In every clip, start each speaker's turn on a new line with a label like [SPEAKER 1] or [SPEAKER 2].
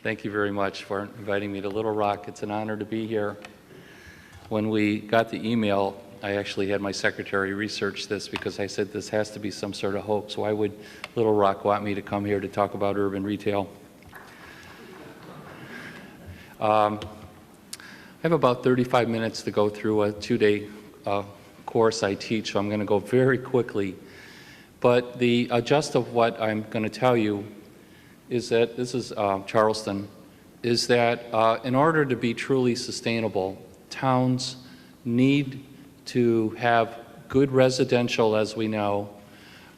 [SPEAKER 1] Thank you very much for inviting me to Little Rock. It's an honor to be here. When we got the email, I actually had my secretary research this because I said this has to be some sort of hoax. Why would Little Rock want me to come here to talk about urban retail? I have about 35 minutes to go through a two-day course I teach, so I'm going to go very quickly. But the gist of what I'm going to tell you is that, this is Charleston, is that in order to be truly sustainable, towns need to have good residential, as we know,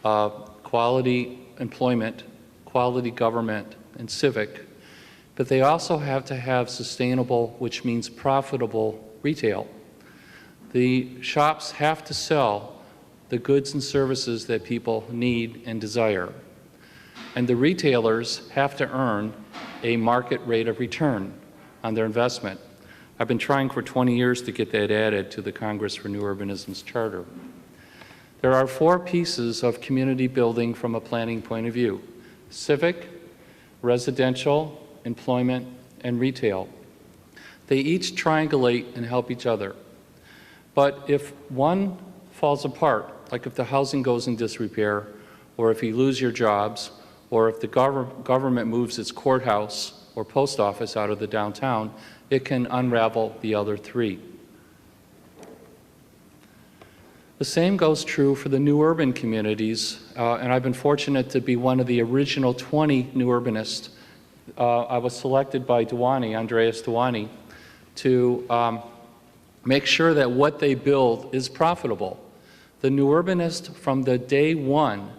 [SPEAKER 1] quality employment, quality government, and civic, but they also have to have sustainable, which means profitable, retail. The shops have to sell the goods and services that people need and desire. And the retailers have to earn a market rate of return on their investment. I've been trying for 20 years to get that added to the Congress for New Urbanism's charter. There are 4 pieces of community building from a planning point of view: civic, residential, employment, and retail. They each triangulate and help each other. But if one falls apart, like if the housing goes in disrepair, or if you lose your jobs, or if the government moves its courthouse or post office out of the downtown, it can unravel the other 3. The same goes true for the new urban communities, and I've been fortunate to be one of the original 20 new urbanists. I was selected by Andreas Duani, to make sure that what they build is profitable. The new urbanist from the day one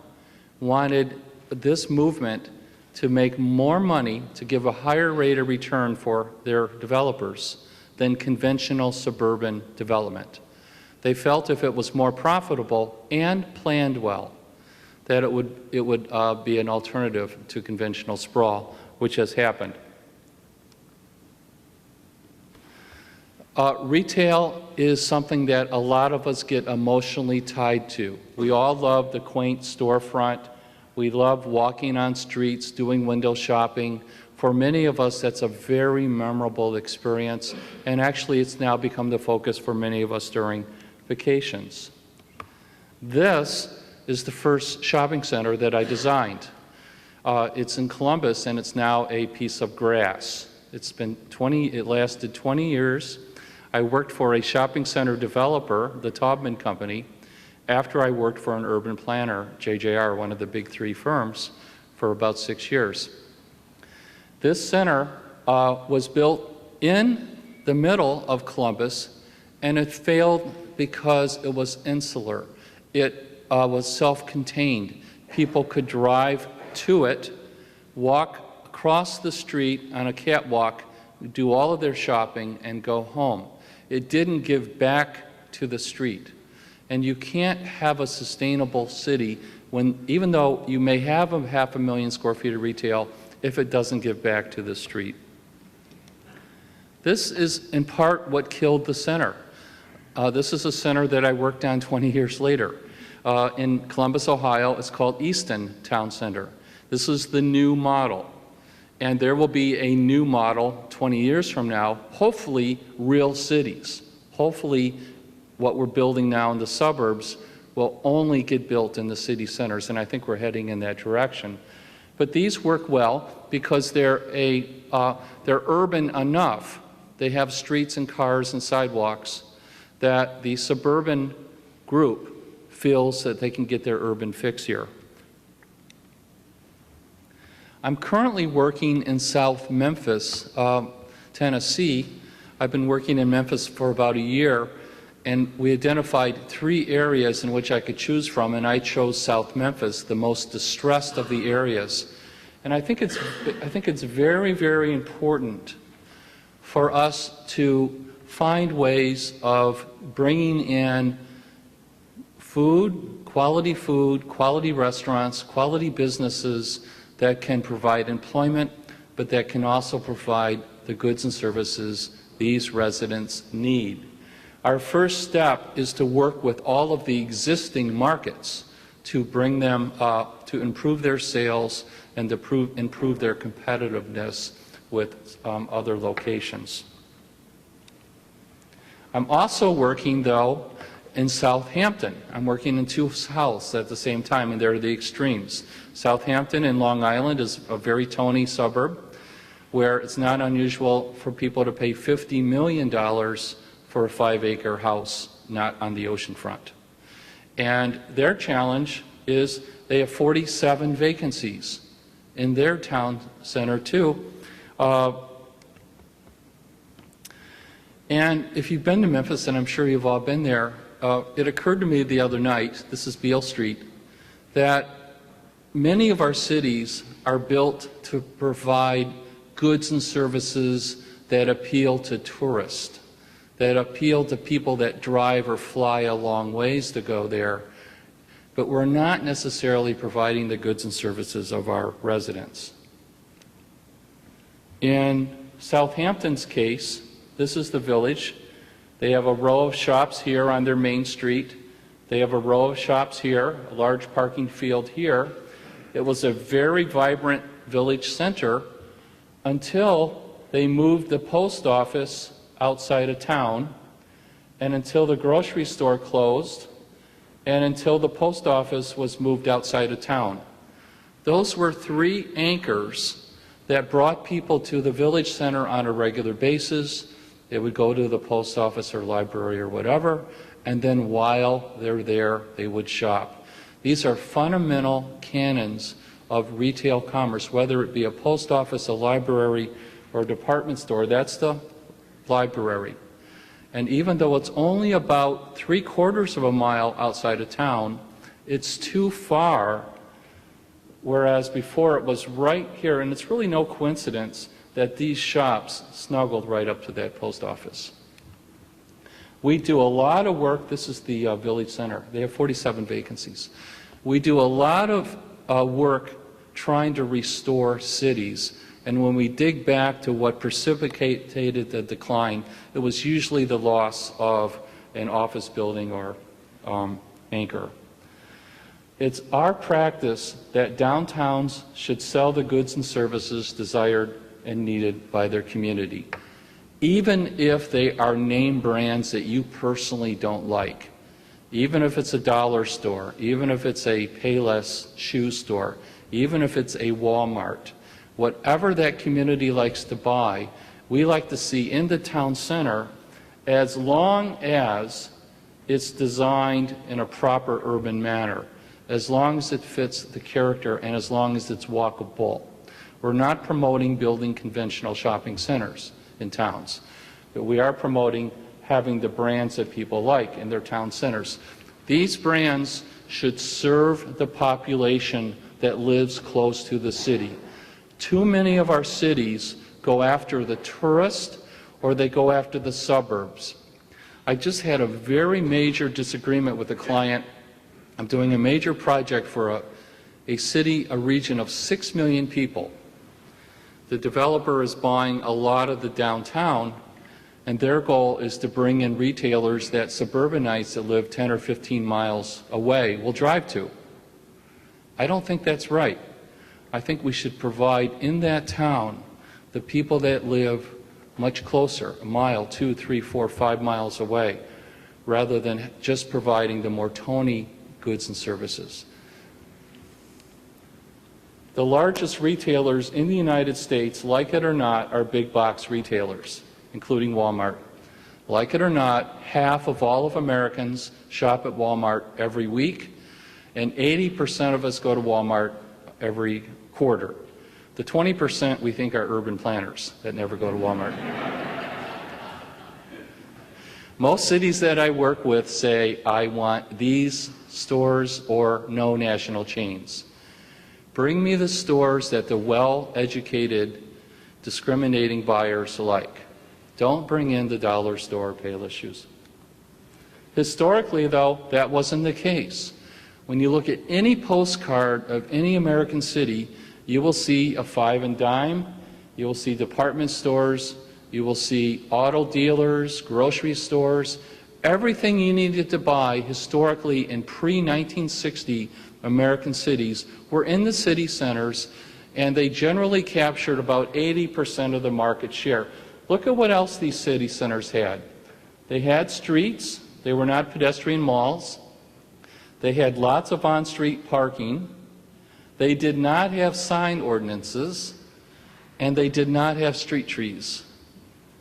[SPEAKER 1] wanted this movement to make more money, to give a higher rate of return for their developers than conventional suburban development. They felt if it was more profitable and planned well, that it would be an alternative to conventional sprawl, which has happened. Retail is something that a lot of us get emotionally tied to. We all love the quaint storefront. We love walking on streets, doing window shopping. For many of us, that's a very memorable experience, and actually it's now become the focus for many of us during vacations. This is the first shopping center that I designed. It's in Columbus, and it's now a piece of grass. It lasted 20 years. I worked for a shopping center developer, the Taubman Company, after I worked for an urban planner, JJR, one of the big 3 firms, for about 6 years. This center was built in the middle of Columbus, and it failed because it was insular. It was self-contained. People could drive to it, walk across the street on a catwalk, do all of their shopping, and go home. It didn't give back to the street. And you can't have a sustainable city even though you may have 500,000 square feet of retail, if it doesn't give back to the street. This is in part what killed the center. This is a center that I worked on 20 years later. In Columbus, Ohio, it's called Easton Town Center. This is the new model. And there will be a new model 20 years from now, hopefully real cities. Hopefully what we're building now in the suburbs will only get built in the city centers, and I think we're heading in that direction. But these work well because they're urban enough. They have streets and cars and sidewalks that the suburban group feels that they can get their urban fix here. I'm currently working in South Memphis, Tennessee. I've been working in Memphis for about a year, and we identified 3 areas in which I could choose from, and I chose South Memphis, the most distressed of the areas. And I think it's very, very important for us to find ways of bringing in food, quality restaurants, quality businesses that can provide employment, but that can also provide the goods and services these residents need. Our first step is to work with all of the existing markets to bring them to improve their sales and to improve their competitiveness with other locations. I'm also working, though, in Southampton. I'm working in two houses at the same time, and they're the extremes. Southampton in Long Island is a very tony suburb where it's not unusual for people to pay $50 million for a 5-acre house not on the ocean front. And their challenge is they have 47 vacancies in their town center too. And if you've been to Memphis, and I'm sure you've all been there, it occurred to me the other night, this is Beale Street, that many of our cities are built to provide goods and services that appeal to tourists, that appeal to people that drive or fly a long ways to go there, but we're not necessarily providing the goods and services of our residents. In Southampton's case, this is the village. They have a row of shops here on their main street. They have a row of shops here, a large parking field here. It was a very vibrant village center until they moved the post office outside of town, and until the grocery store closed, and until the post office was moved outside of town. Those were 3 anchors that brought people to the village center on a regular basis. They would go to the post office or library or whatever, and then while they're there, they would shop. These are fundamental canons of retail commerce, whether it be a post office, a library, or a department store. That's the library. And even though it's only about 3/4 of a mile outside of town, it's too far, whereas before it was right here, and it's really no coincidence that these shops snuggled right up to that post office. We do a lot of work. This is the village center. They have 47 vacancies. We do a lot of work trying to restore cities. And when we dig back to what precipitated the decline, it was usually the loss of an office building or anchor. It's our practice that downtowns should sell the goods and services desired and needed by their community, even if they are name brands that you personally don't like, even if it's a dollar store, even if it's a Payless shoe store, even if it's a Walmart. Whatever that community likes to buy, we like to see in the town center, as long as it's designed in a proper urban manner, as long as it fits the character, and as long as it's walkable. We're not promoting building conventional shopping centers in towns, but we are promoting having the brands that people like in their town centers. These brands should serve the population that lives close to the city. Too many of our cities go after the tourist, or they go after the suburbs. I just had a very major disagreement with a client. I'm doing a major project for a city, a region of 6 million people. The developer is buying a lot of the downtown, and their goal is to bring in retailers that suburbanites that live 10 or 15 miles away will drive to. I don't think that's right. I think we should provide in that town the people that live much closer, a mile, 2, 3, 4, 5 miles away, rather than just providing the more tony goods and services. The largest retailers in the United States, like it or not, are big box retailers, including Walmart. Like it or not, half of all of Americans shop at Walmart every week, and 80% of us go to Walmart every quarter. The 20% we think are urban planners that never go to Walmart. Most cities that I work with say, I want these stores or no national chains. Bring me the stores that the well-educated, discriminating buyers like. Don't bring in the dollar store Payless shoes. Historically, though, that wasn't the case. When you look at any postcard of any American city, you will see a 5 and dime, you will see department stores, you will see auto dealers, grocery stores. Everything you needed to buy historically in pre-1960 American cities were in the city centers, and they generally captured about 80% of the market share. Look at what else these city centers had. They had streets. They were not pedestrian malls. They had lots of on-street parking. They did not have sign ordinances, and they did not have street trees.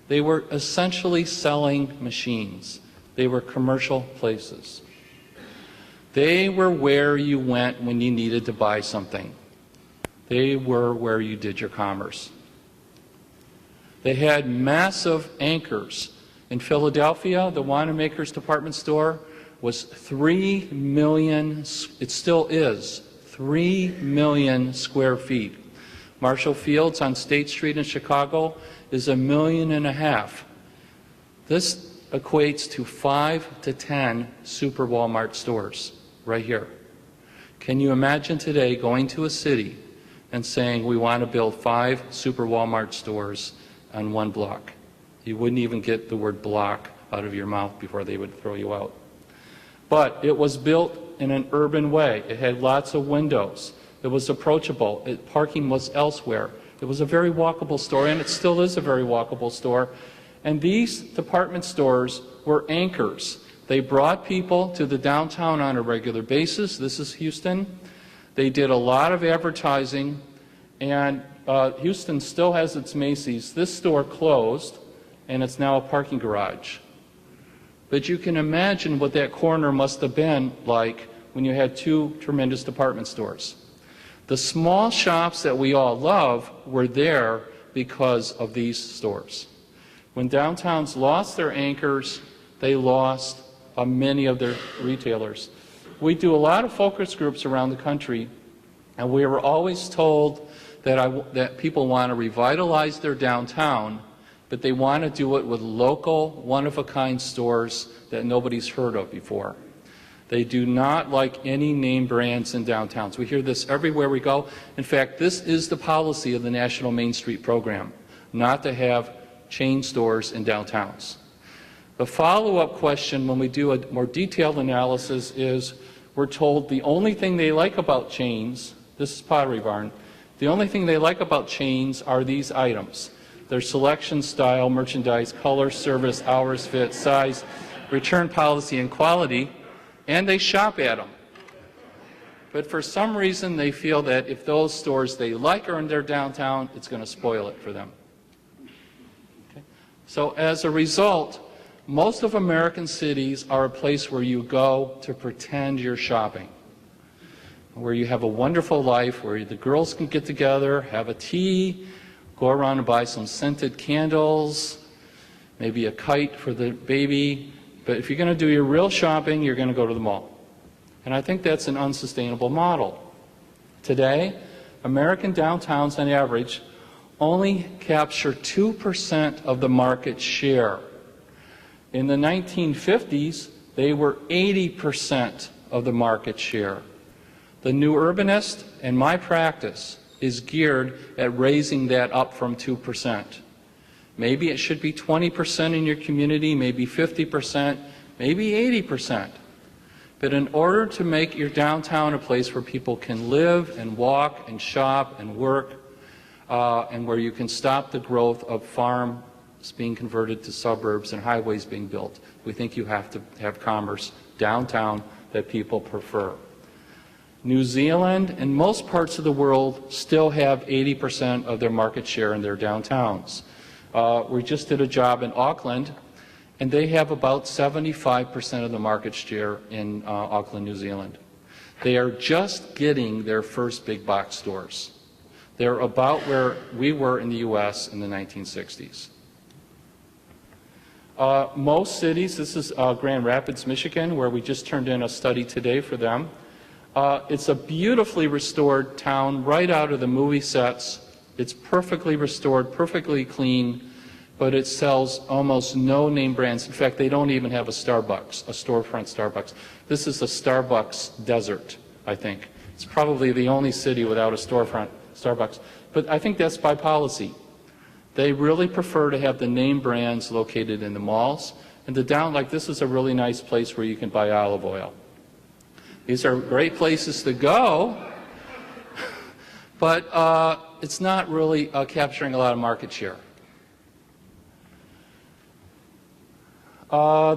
[SPEAKER 1] They were essentially selling machines. They were commercial places. They were where you went when you needed to buy something. They were where you did your commerce. They had massive anchors. In Philadelphia, the Wanamaker's department store was 3 million, it still is, 3 million square feet. Marshall Field's on State Street in Chicago is 1.5 million. This equates to 5 to 10 Super Walmart stores right here. Can you imagine today going to a city and saying we want to build 5 Super Walmart stores on one block? You wouldn't even get the word block out of your mouth before they would throw you out. But it was built in an urban way. It had lots of windows. It was approachable. Parking was elsewhere. It was a very walkable store, and it still is a very walkable store. And these department stores were anchors. They brought people to the downtown on a regular basis. This is Houston. They did a lot of advertising, and Houston still has its Macy's. This store closed, and it's now a parking garage. But you can imagine what that corner must have been like when you had 2 tremendous department stores. The small shops that we all love were there because of these stores. When downtowns lost their anchors, they lost many of their retailers. We do a lot of focus groups around the country, and we were always told that people want to revitalize their downtown, but they want to do it with local, one-of-a-kind stores that nobody's heard of before. They do not like any name brands in downtowns. We hear this everywhere we go. In fact, this is the policy of the National Main Street Program, not to have chain stores in downtowns. The follow-up question when we do a more detailed analysis is we're told the only thing they like about chains, this is Pottery Barn, the only thing they like about chains are these items. Their selection, style, merchandise, color, service, hours, fit, size, return policy, and quality, and they shop at them. But for some reason, they feel that if those stores they like are in their downtown, it's going to spoil it for them. Okay? So as a result, most of American cities are a place where you go to pretend you're shopping, where you have a wonderful life, where the girls can get together, have a tea, go around and buy some scented candles, maybe a kite for the baby. But if you're going to do your real shopping, you're going to go to the mall. And I think that's an unsustainable model. Today, American downtowns on average only capture 2% of the market share. In the 1950s, they were 80% of the market share. The new urbanist and my practice is geared at raising that up from 2%. Maybe it should be 20% in your community, maybe 50%, maybe 80%. But in order to make your downtown a place where people can live and walk and shop and work, and where you can stop the growth of farms being converted to suburbs and highways being built, we think you have to have commerce downtown that people prefer. New Zealand and most parts of the world still have 80% of their market share in their downtowns. We just did a job in Auckland, and they have about 75% of the market share in Auckland, New Zealand. They are just getting their first big box stores. They're about where we were in the U.S. in the 1960s. Most cities, this is Grand Rapids, Michigan, where we just turned in a study today for them. It's a beautifully restored town right out of the movie sets. It's perfectly restored, perfectly clean, but it sells almost no name brands. In fact, they don't even have a Starbucks, a storefront Starbucks. This is a Starbucks desert, I think. It's probably the only city without a storefront Starbucks. But I think that's by policy. They really prefer to have the name brands located in the malls. And like this is a really nice place where you can buy olive oil. These are great places to go, but it's not really capturing a lot of market share.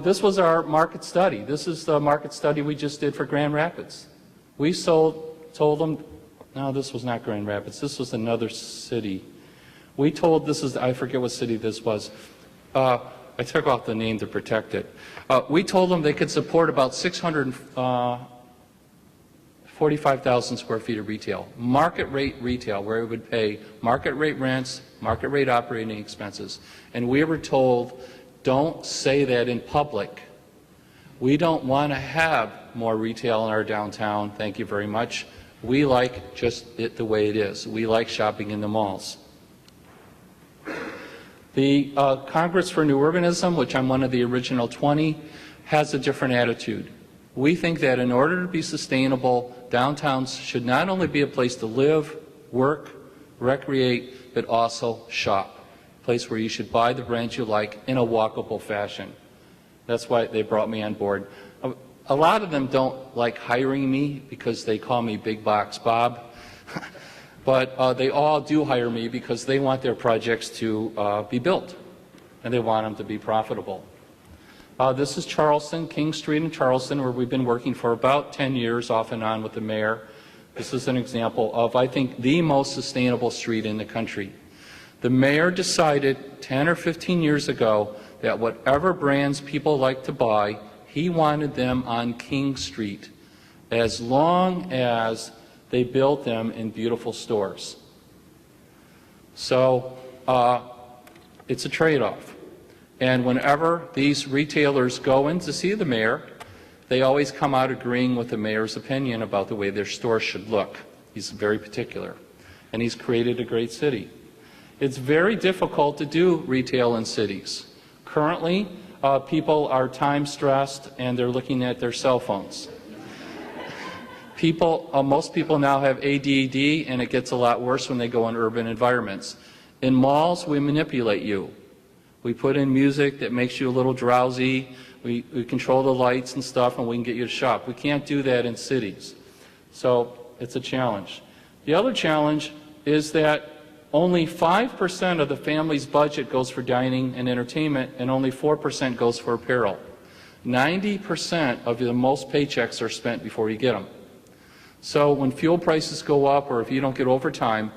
[SPEAKER 1] This was our market study. This is the market study we just did for Grand Rapids. We told them, no, this was not Grand Rapids. This was another city. We told, I forget what city this was. I took off the name to protect it. We told them they could support about 645,000 square feet of retail. Market rate retail, where it would pay market rate rents, market rate operating expenses. And we were told, don't say that in public. We don't want to have more retail in our downtown, thank you very much. We like just it the way it is. We like shopping in the malls. The Congress for New Urbanism, which I'm one of the original 20, has a different attitude. We think that in order to be sustainable, downtowns should not only be a place to live, work, recreate, but also shop. A place where you should buy the brands you like in a walkable fashion. That's why they brought me on board. A lot of them don't like hiring me because they call me Big Box Bob. But they all do hire me because they want their projects to be built, and they want them to be profitable. This is Charleston, King Street in Charleston, where we've been working for about 10 years off and on with the mayor. This is an example of, I think, the most sustainable street in the country. The mayor decided 10 or 15 years ago that whatever brands people like to buy, he wanted them on King Street, as long as they built them in beautiful stores. So it's a trade-off. And whenever these retailers go in to see the mayor, they always come out agreeing with the mayor's opinion about the way their store should look. He's very particular. And he's created a great city. It's very difficult to do retail in cities. Currently, people are time-stressed and they're looking at their cell phones. Most people now have ADD, and it gets a lot worse when they go in urban environments. In malls, we manipulate you. We put in music that makes you a little drowsy. We control the lights and stuff, and we can get you to shop. We can't do that in cities. So it's a challenge. The other challenge is that only 5% of the family's budget goes for dining and entertainment, and only 4% goes for apparel. 90% of the most paychecks are spent before you get them. So when fuel prices go up, or if you don't get overtime,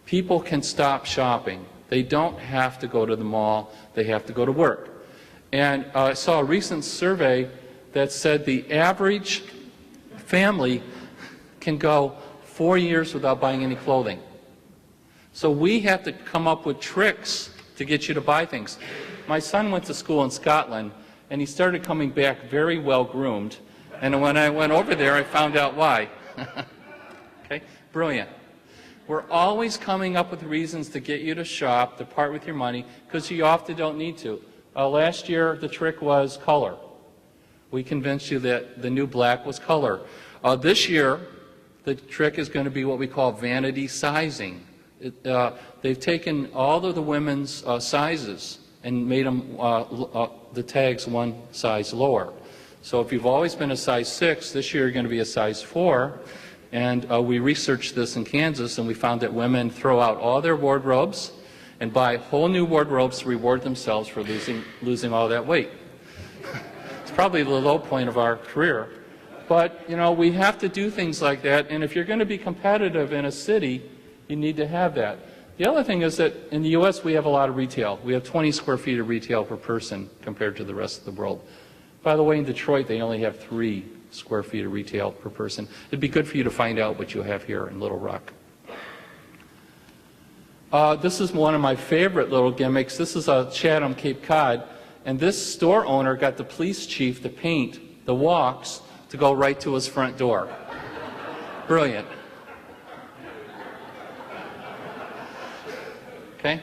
[SPEAKER 1] people can stop shopping. They don't have to go to the mall. They have to go to work. And I saw a recent survey that said the average family can go 4 years without buying any clothing. So we have to come up with tricks to get you to buy things. My son went to school in Scotland, and he started coming back very well groomed. And when I went over there, I found out why. Okay, brilliant. We're always coming up with reasons to get you to shop, to part with your money, because you often don't need to. Last year, the trick was color. We convinced you that the new black was color. This year, the trick is going to be what we call vanity sizing. They've taken all of the women's sizes and made them the tags one size lower. So if you've always been a size 6, this year you're going to be a size 4. And we researched this in Kansas, and we found that women throw out all their wardrobes and buy whole new wardrobes to reward themselves for losing all that weight. It's probably the low point of our career. But, you know, we have to do things like that, and if you're going to be competitive in a city, you need to have that. The other thing is that in the U.S. we have a lot of retail. We have 20 square feet of retail per person compared to the rest of the world. By the way, in Detroit, they only have 3 square feet of retail per person. It'd be good for you to find out what you have here in Little Rock. This is one of my favorite little gimmicks. This is a Chatham, Cape Cod, and this store owner got the police chief to paint the walks to go right to his front door. Brilliant. Okay?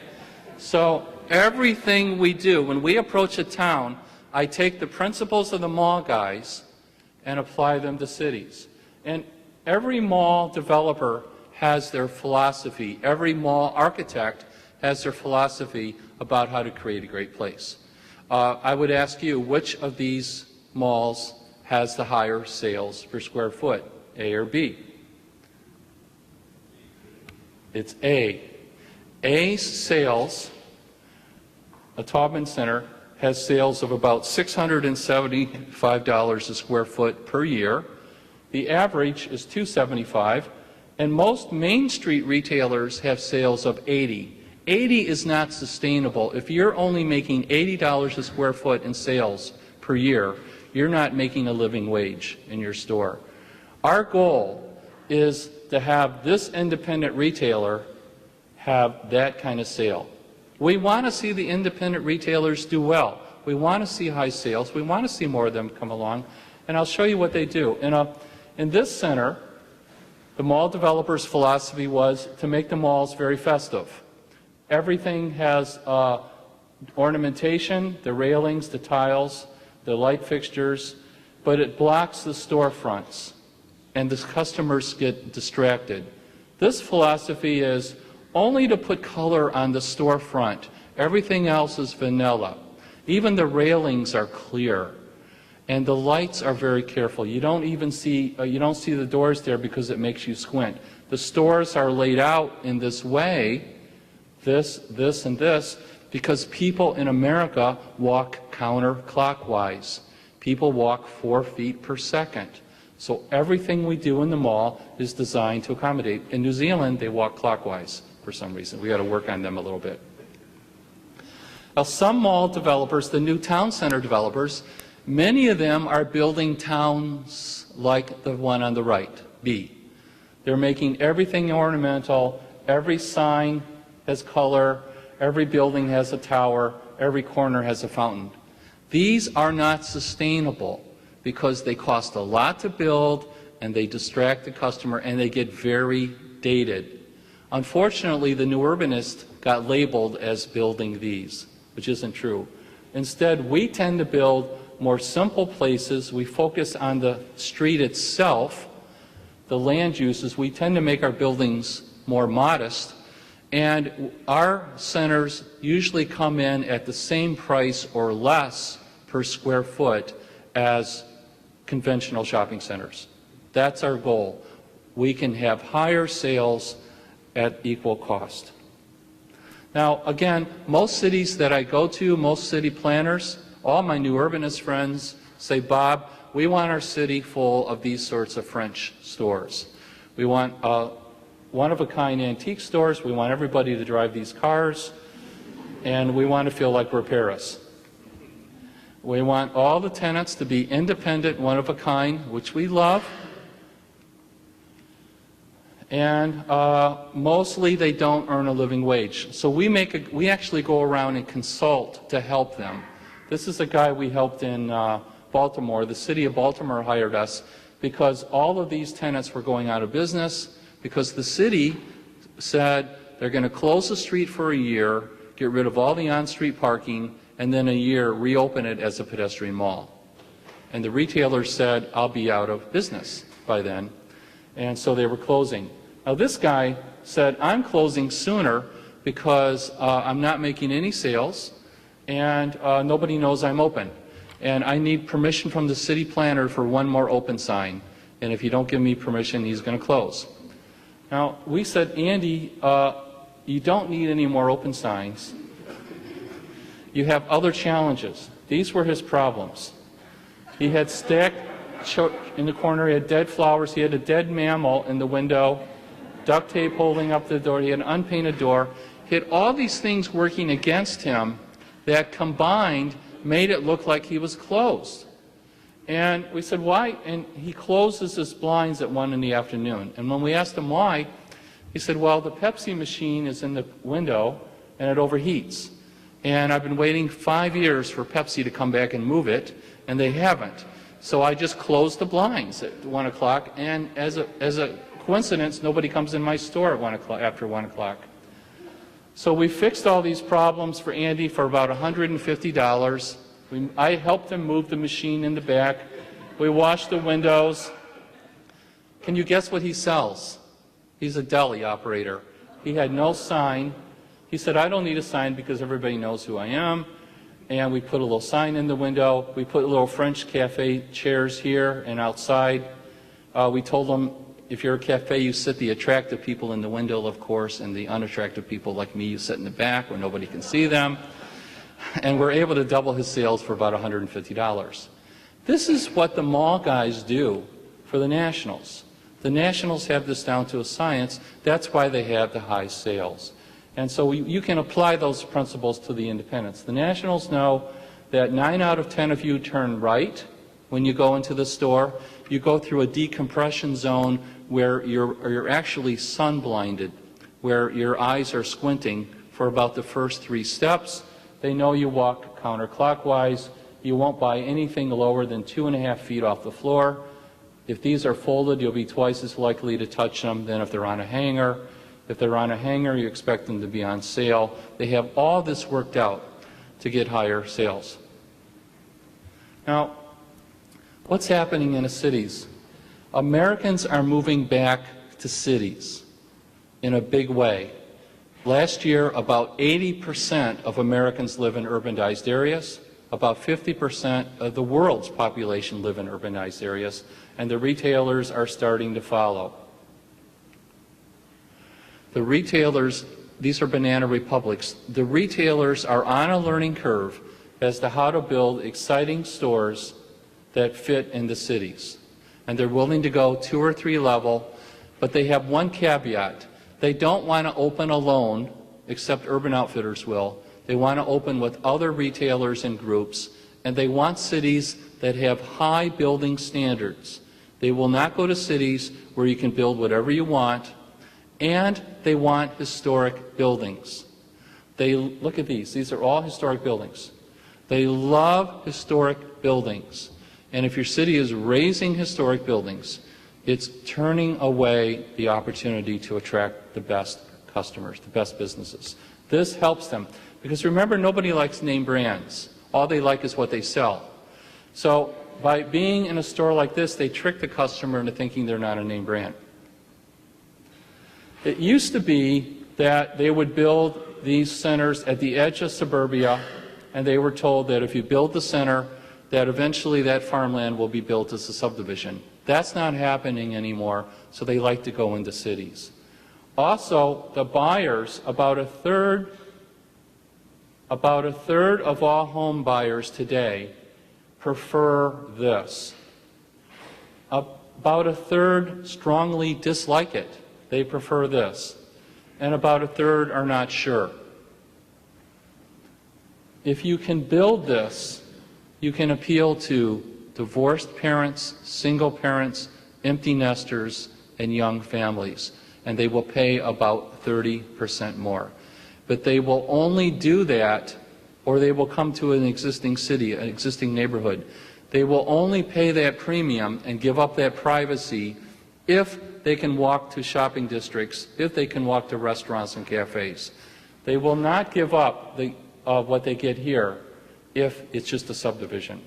[SPEAKER 1] So everything we do, when we approach a town, I take the principles of the mall guys and apply them to cities. And every mall developer has their philosophy. Every mall architect has their philosophy about how to create a great place. I would ask you, which of these malls has the higher sales per square foot, A or B? It's A. A sales, a Taubman Center, has sales of about $675 a square foot per year. The average is $275, and most Main Street retailers have sales of $80. $80 is not sustainable. If you're only making $80 a square foot in sales per year, you're not making a living wage in your store. Our goal is to have this independent retailer have that kind of sale. We want to see the independent retailers do well. We want to see high sales. We want to see more of them come along. And I'll show you what they do. In this center, the mall developer's philosophy was to make the malls very festive. Everything has ornamentation, the railings, the tiles, the light fixtures, but it blocks the storefronts, and the customers get distracted. This philosophy is only to put color on the storefront. Everything else is vanilla. Even the railings are clear, and the lights are very careful. You don't even see the doors there because it makes you squint. The stores are laid out in this way, this, and this, because people in America walk counterclockwise. People walk 4 feet per second. So everything we do in the mall is designed to accommodate. In New Zealand, they walk clockwise for some reason. We got to work on them a little bit. Now, some mall developers, the new town center developers, many of them are building towns like the one on the right, B. They're making everything ornamental. Every sign has color. Every building has a tower. Every corner has a fountain. These are not sustainable because they cost a lot to build, and they distract the customer, and they get very dated. Unfortunately, the new Urbanist got labeled as building these, which isn't true. Instead, we tend to build more simple places. We focus on the street itself, the land uses. We tend to make our buildings more modest, and our centers usually come in at the same price or less per square foot as conventional shopping centers. That's our goal. We can have higher sales at equal cost. Now, again, most cities that I go to, most city planners, all my new urbanist friends say, Bob, we want our city full of these sorts of French stores. We want one-of-a-kind antique stores. We want everybody to drive these cars. And we want to feel like we're Paris. We want all the tenants to be independent, one-of-a-kind, which we love. And mostly they don't earn a living wage. So we actually go around and consult to help them. This is a guy we helped in Baltimore. The city of Baltimore hired us because all of these tenants were going out of business because the city said they're going to close the street for a year, get rid of all the on-street parking, and then a year reopen it as a pedestrian mall. And the retailer said, I'll be out of business by then. And so they were closing. Now this guy said, I'm closing sooner because I'm not making any sales and nobody knows I'm open. And I need permission from the city planner for one more open sign. And if you don't give me permission, he's going to close. Now we said, Andy, you don't need any more open signs. You have other challenges. These were his problems. He had stacked in the corner, he had dead flowers, he had a dead mammal in the window, duct tape holding up the door, he had an unpainted door. He had all these things working against him that combined made it look like he was closed. And we said, why? And he closes his blinds at 1 in the afternoon. And when we asked him why, he said, well, the Pepsi machine is in the window and it overheats. And I've been waiting 5 years for Pepsi to come back and move it, and they haven't. So I just closed the blinds at 1 o'clock, and as a coincidence, nobody comes in my store at 1 o'clock, after 1 o'clock. So we fixed all these problems for Andy for about $150. I helped him move the machine in the back. We washed the windows. Can you guess what he sells? He's a deli operator. He had no sign. He said, I don't need a sign because everybody knows who I am. And we put a little sign in the window. We put little French cafe chairs here and outside. We told him if you're a cafe, you sit the attractive people in the window, of course, and the unattractive people like me, you sit in the back where nobody can see them. And we're able to double his sales for about $150. This is what the mall guys do for the Nationals. The Nationals have this down to a science. That's why they have the high sales. And so you can apply those principles to the independents. The Nationals know that 9 out of 10 of you turn right when you go into the store. You go through a decompression zone where you're actually sun blinded, where your eyes are squinting for about the first 3 steps. They know you walk counterclockwise. You won't buy anything lower than 2.5 feet off the floor. If these are folded, you'll be twice as likely to touch them than if they're on a hanger. If they're on a hanger, you expect them to be on sale. They have all this worked out to get higher sales. Now, what's happening in the cities? Americans are moving back to cities in a big way. Last year, about 80% of Americans live in urbanized areas. About 50% of the world's population live in urbanized areas, and the retailers are starting to follow. The retailers, these are banana republics, the retailers are on a learning curve as to how to build exciting stores that fit in the cities. And they're willing to go 2 or 3 level, but they have one caveat. They don't want to open alone, except Urban Outfitters will. They want to open with other retailers and groups, and they want cities that have high building standards. They will not go to cities where you can build whatever you want, and they want historic buildings. Look at these are all historic buildings. They love historic buildings. And if your city is raising historic buildings, it's turning away the opportunity to attract the best customers, the best businesses. This helps them. Because remember, nobody likes name brands. All they like is what they sell. So by being in a store like this, they trick the customer into thinking they're not a name brand. It used to be that they would build these centers at the edge of suburbia, and they were told that if you build the center, that eventually that farmland will be built as a subdivision. That's not happening anymore, so they like to go into cities. Also, the buyers, about a third of all home buyers today prefer this. About a third strongly dislike it. They prefer this. And about a third are not sure. If you can build this, you can appeal to divorced parents, single parents, empty nesters, and young families. And they will pay about 30% more. But they will only do that, or they will come to an existing city, an existing neighborhood. They will only pay that premium and give up that privacy if they can walk to shopping districts, if they can walk to restaurants and cafes. They will not give up what they get here if it's just a subdivision.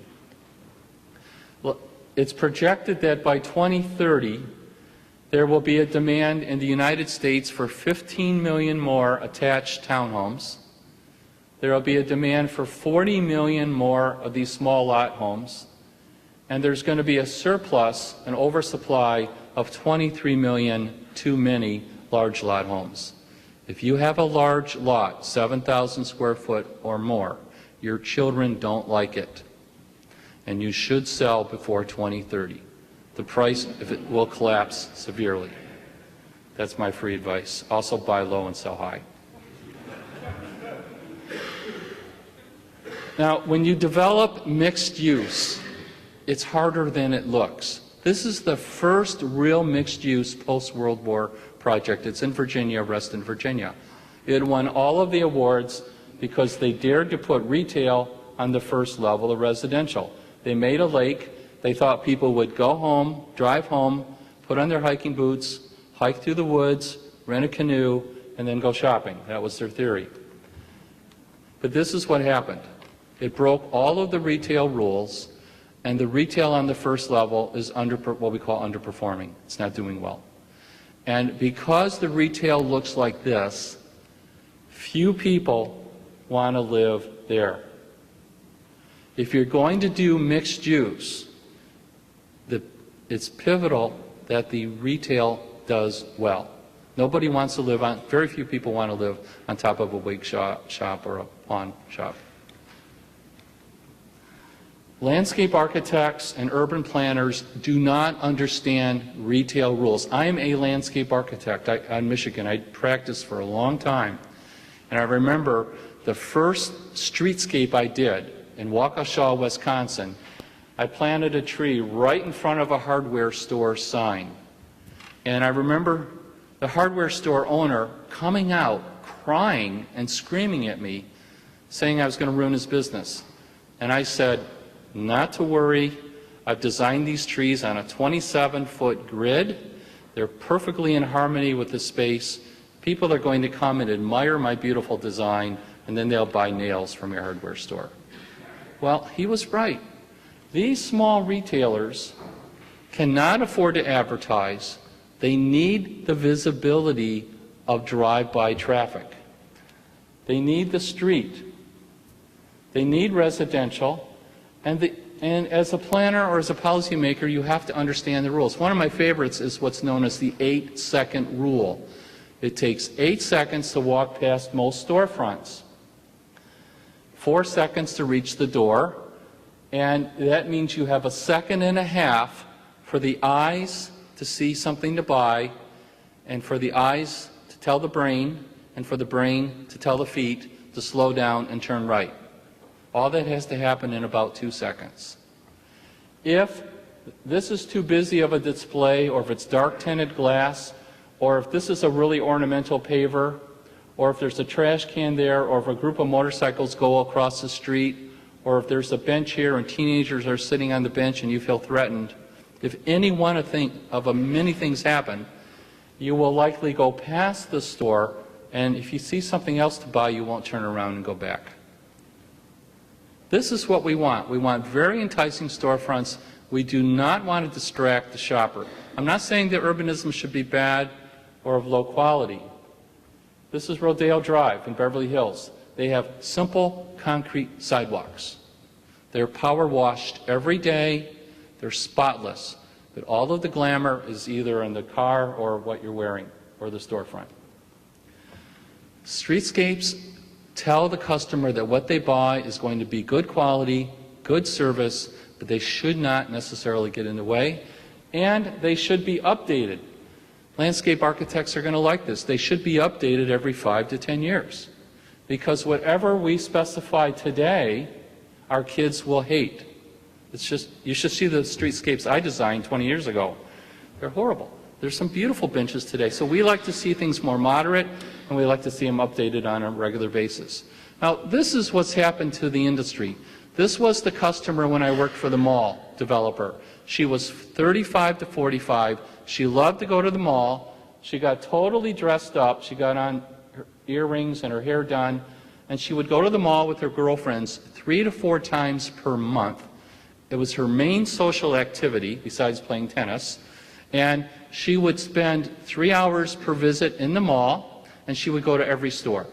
[SPEAKER 1] Well, it's projected that by 2030, there will be a demand in the United States for 15 million more attached townhomes. There will be a demand for 40 million more of these small lot homes. And there's going to be a surplus, an oversupply of 23 million too many large lot homes. If you have a large lot, 7,000 square foot or more, your children don't like it. And you should sell before 2030. The price, if it will collapse severely. That's my free advice. Also buy low and sell high. Now, when you develop mixed use, it's harder than it looks. This is the first real mixed use post-World War project. It's in Virginia, Reston, Virginia. It won all of the awards because they dared to put retail on the first level of residential. They made a lake. They thought people would go home, drive home, put on their hiking boots, hike through the woods, rent a canoe, and then go shopping. That was their theory. But this is what happened. It broke all of the retail rules, and the retail on the first level is what we call underperforming. It's not doing well. And because the retail looks like this, few people want to live there. If you're going to do mixed use, it's pivotal that the retail does well. Nobody wants to live on, very few people want to live on top of a wig shop or a pawn shop. Landscape architects and urban planners do not understand retail rules. I am a landscape architect on Michigan. I practiced for a long time. And I remember the first streetscape I did in Waukesha, Wisconsin, I planted a tree right in front of a hardware store sign. And I remember the hardware store owner coming out, crying and screaming at me, saying I was going to ruin his business. And I said, not to worry, I've designed these trees on a 27-foot grid. They're perfectly in harmony with the space. People are going to come and admire my beautiful design, and then they'll buy nails from your hardware store. Well, he was right. These small retailers cannot afford to advertise. They need the visibility of drive-by traffic. They need the street. They need residential. And as a planner or as a policymaker, you have to understand the rules. One of my favorites is what's known as the 8-second rule. It takes 8 seconds to walk past most storefronts, 4 seconds to reach the door, and that means you have a second and a half for the eyes to see something to buy, and for the eyes to tell the brain, and for the brain to tell the feet to slow down and turn right. All that has to happen in about 2 seconds. If this is too busy of a display, or if it's dark tinted glass, or if this is a really ornamental paver, or if there's a trash can there, or if a group of motorcycles go across the street, or if there's a bench here and teenagers are sitting on the bench and you feel threatened, if any one of many things happen, you will likely go past the store, and if you see something else to buy, you won't turn around and go back. This is what we want. We want very enticing storefronts. We do not want to distract the shopper. I'm not saying that urbanism should be bad or of low quality. This is Rodeo Drive in Beverly Hills. They have simple concrete sidewalks. They're power washed every day. They're spotless. But all of the glamour is either in the car or what you're wearing or the storefront. Streetscapes tell the customer that what they buy is going to be good quality, good service, but they should not necessarily get in the way, and they should be updated. Landscape architects are going to like this. They should be updated every 5 to 10 years, because whatever we specify today, our kids will hate. It's just, you should see the streetscapes I designed 20 years ago. They're horrible. There's some beautiful benches today. So we like to see things more moderate, and we like to see them updated on a regular basis. Now, this is what's happened to the industry. This was the customer when I worked for the mall developer. She was 35 to 45. She loved to go to the mall. She got totally dressed up. She got on her earrings and her hair done, and she would go to the mall with her girlfriends 3 to 4 times per month. It was her main social activity, besides playing tennis, and she would spend 3 hours per visit in the mall, and she would go to every store.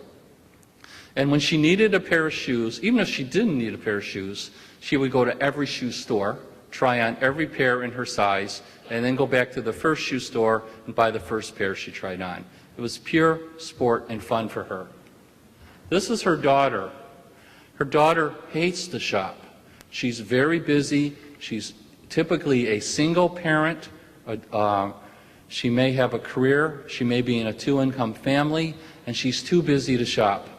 [SPEAKER 1] And when she needed a pair of shoes, even if she didn't need a pair of shoes, she would go to every shoe store, try on every pair in her size, and then go back to the first shoe store and buy the first pair she tried on. It was pure sport and fun for her. This is her daughter. Her daughter hates to shop. She's very busy. She's typically a single parent. She may have a career. She may be in a 2-income family, and she's too busy to shop.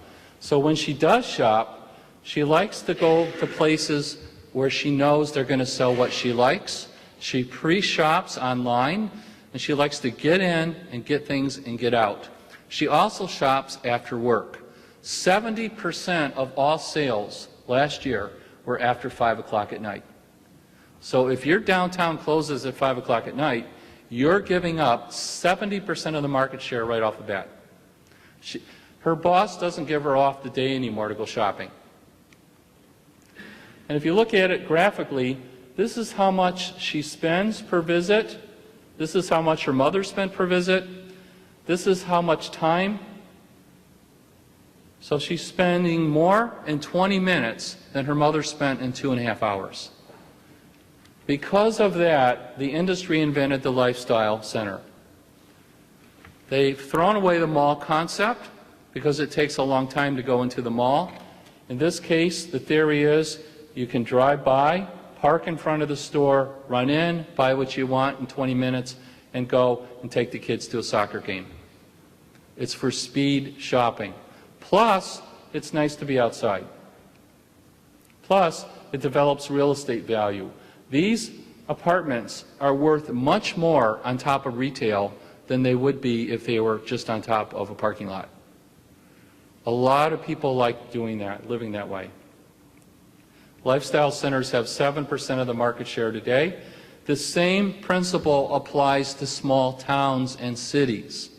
[SPEAKER 1] So when she does shop, she likes to go to places where she knows they're going to sell what she likes. She pre-shops online, and she likes to get in and get things and get out. She also shops after work. 70% of all sales last year were after 5 o'clock at night. So if your downtown closes at 5 o'clock at night, you're giving up 70% of the market share right off the bat. Her boss doesn't give her off the day anymore to go shopping. And if you look at it graphically, this is how much she spends per visit. This is how much her mother spent per visit. This is how much time. So she's spending more in 20 minutes than her mother spent in 2.5 hours. Because of that, the industry invented the lifestyle center. They've thrown away the mall concept because it takes a long time to go into the mall. In this case, the theory is you can drive by, park in front of the store, run in, buy what you want in 20 minutes, and go and take the kids to a soccer game. It's for speed shopping. Plus, it's nice to be outside. Plus, it develops real estate value. These apartments are worth much more on top of retail than they would be if they were just on top of a parking lot. A lot of people like doing that, living that way. Lifestyle centers have 7% of the market share today. The same principle applies to small towns and cities.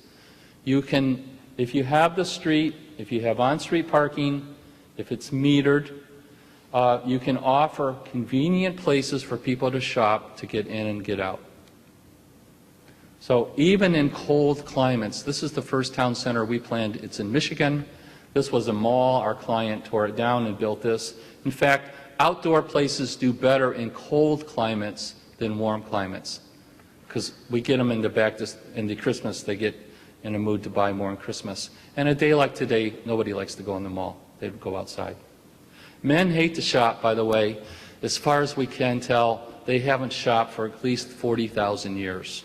[SPEAKER 1] You can, if you have the street, if you have on-street parking, if it's metered, you can offer convenient places for people to shop, to get in and get out. So even in cold climates, this is the first town center we planned. It's in Michigan. This was a mall. Our client tore it down and built this. In fact, outdoor places do better in cold climates than warm climates, because we get them into into Christmas. They get in a mood to buy more in Christmas. And a day like today, nobody likes to go in the mall. They go outside. Men hate to shop, by the way. As far as we can tell, they haven't shopped for at least 40,000 years.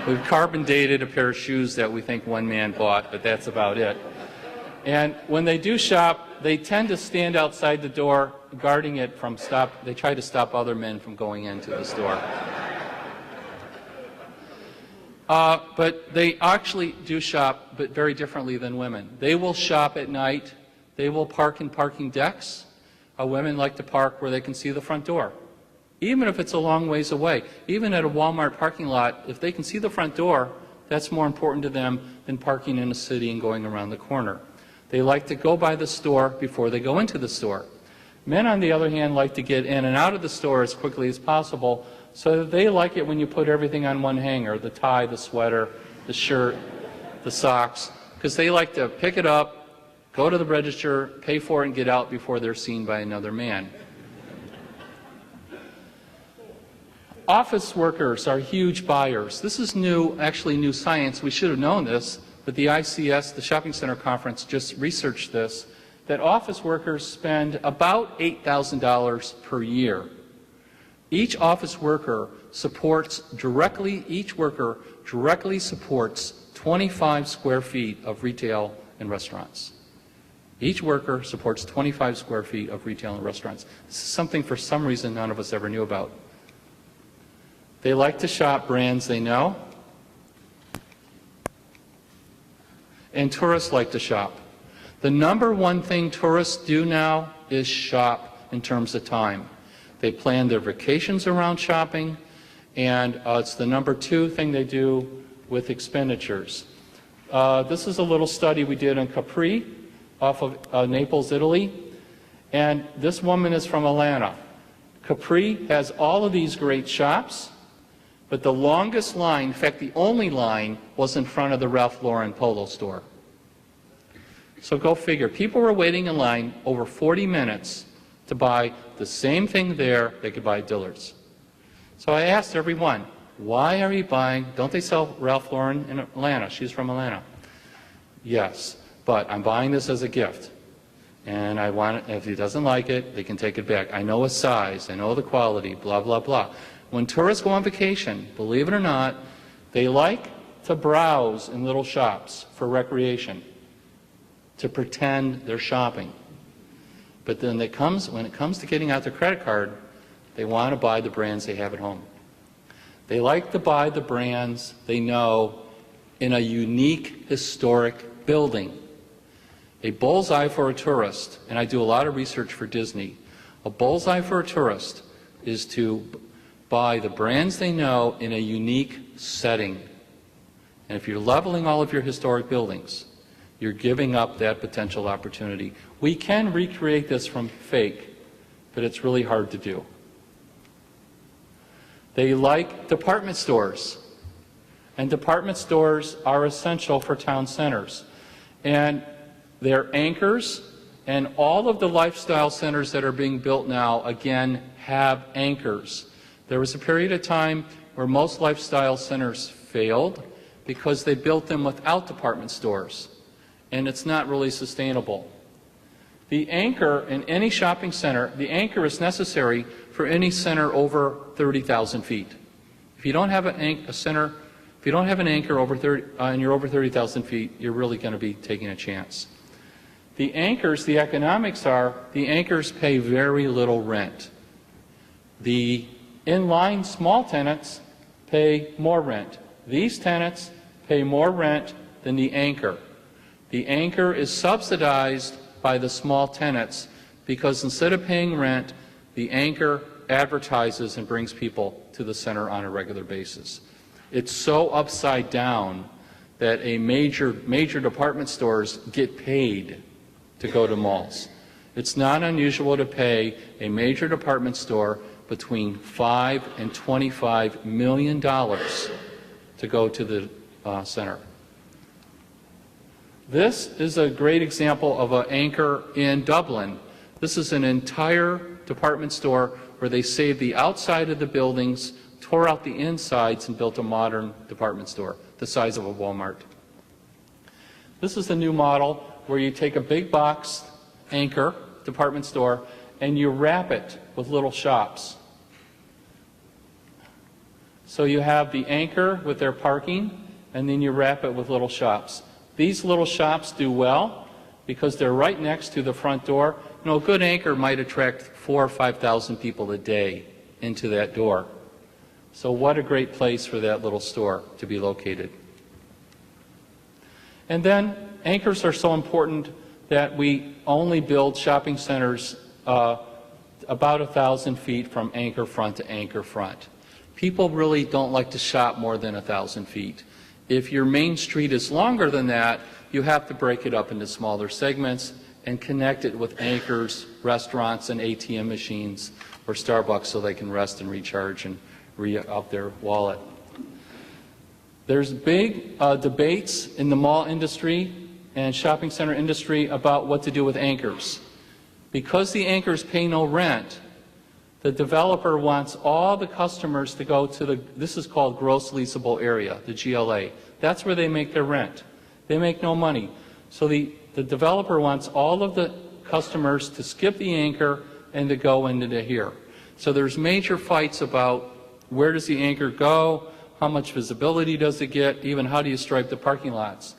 [SPEAKER 1] We've carbon dated a pair of shoes that we think one man bought, but that's about it. And when they do shop, they tend to stand outside the door guarding it from they try to stop other men from going into the store. But they actually do shop, but very differently than women. They will shop at night. They will park in parking decks. Women like to park where they can see the front door, even if it's a long ways away. Even at a Walmart parking lot, if they can see the front door, that's more important to them than parking in a city and going around the corner. They like to go by the store before they go into the store. Men, on the other hand, like to get in and out of the store as quickly as possible, so that they like it when you put everything on one hanger, the tie, the sweater, the shirt, the socks, because they like to pick it up, go to the register, pay for it, and get out before they're seen by another man. Office workers are huge buyers. This is actually new science. We should have known this, but the ICS, the Shopping Center Conference, just researched this, that office workers spend about $8,000 per year. Each worker directly supports 25 square feet of retail and restaurants. Each worker supports 25 square feet of retail and restaurants. This is something for some reason none of us ever knew about. They like to shop brands they know, and tourists like to shop. The number one thing tourists do now is shop in terms of time. They plan their vacations around shopping, and it's the number two thing they do with expenditures. This is a little study we did in Capri, off of Naples, Italy, and this woman is from Atlanta. Capri has all of these great shops, but the longest line, in fact the only line, was in front of the Ralph Lauren Polo store. So go figure. People were waiting in line over 40 minutes to buy the same thing there they could buy at Dillard's. So I asked everyone, why are you buying, don't they sell Ralph Lauren in Atlanta? She's from Atlanta. Yes, but I'm buying this as a gift. And I want it, if he doesn't like it, they can take it back. I know his size, I know the quality, blah, blah, blah. When tourists go on vacation, believe it or not, they like to browse in little shops for recreation, to pretend they're shopping. But then when it comes to getting out their credit card, they want to buy the brands they have at home. They like to buy the brands they know in a unique historic building. A bullseye for a tourist, and I do a lot of research for Disney, a bullseye for a tourist is to buy the brands they know in a unique setting. And if you're leveling all of your historic buildings, you're giving up that potential opportunity. We can recreate this from fake, but it's really hard to do. They like department stores, and department stores are essential for town centers. And they're anchors, and all of the lifestyle centers that are being built now, again, have anchors. There was a period of time where most lifestyle centers failed because they built them without department stores, and it's not really sustainable. The anchor in any shopping center, the anchor is necessary for any center over 30,000 feet. If you don't have if you don't have an anchor over 30, and you're over 30,000 feet, you're really going to be taking a chance. The anchors, the economics are, the anchors pay very little rent. The inline small tenants pay more rent. These tenants pay more rent than the anchor. The anchor is subsidized by the small tenants because instead of paying rent, the anchor advertises and brings people to the center on a regular basis. It's so upside down that a major department stores get paid to go to malls. It's not unusual to pay a major department store between $5 and $25 million to go to the center. This is a great example of an anchor in Dublin. This is an entire department store where they saved the outside of the buildings, tore out the insides, and built a modern department store the size of a Walmart. This is the new model where you take a big box anchor department store and you wrap it with little shops. So you have the anchor with their parking, and then you wrap it with little shops. These little shops do well because they're right next to the front door. You know, a good anchor might attract 4,000 or 5,000 people a day into that door. So what a great place for that little store to be located. And then anchors are so important that we only build shopping centers about 1,000 feet from anchor front to anchor front. People really don't like to shop more than 1,000 feet. If your main street is longer than that, you have to break it up into smaller segments and connect it with anchors, restaurants, and ATM machines or Starbucks so they can rest and recharge and re-up their wallet. There's big debates in the mall industry and shopping center industry about what to do with anchors. Because the anchors pay no rent, the developer wants all the customers to go to this is called gross leasable area, the GLA. That's where they make their rent. They make no money. So the developer wants all of the customers to skip the anchor and to go into here. So there's major fights about where does the anchor go, how much visibility does it get, even how do you stripe the parking lots.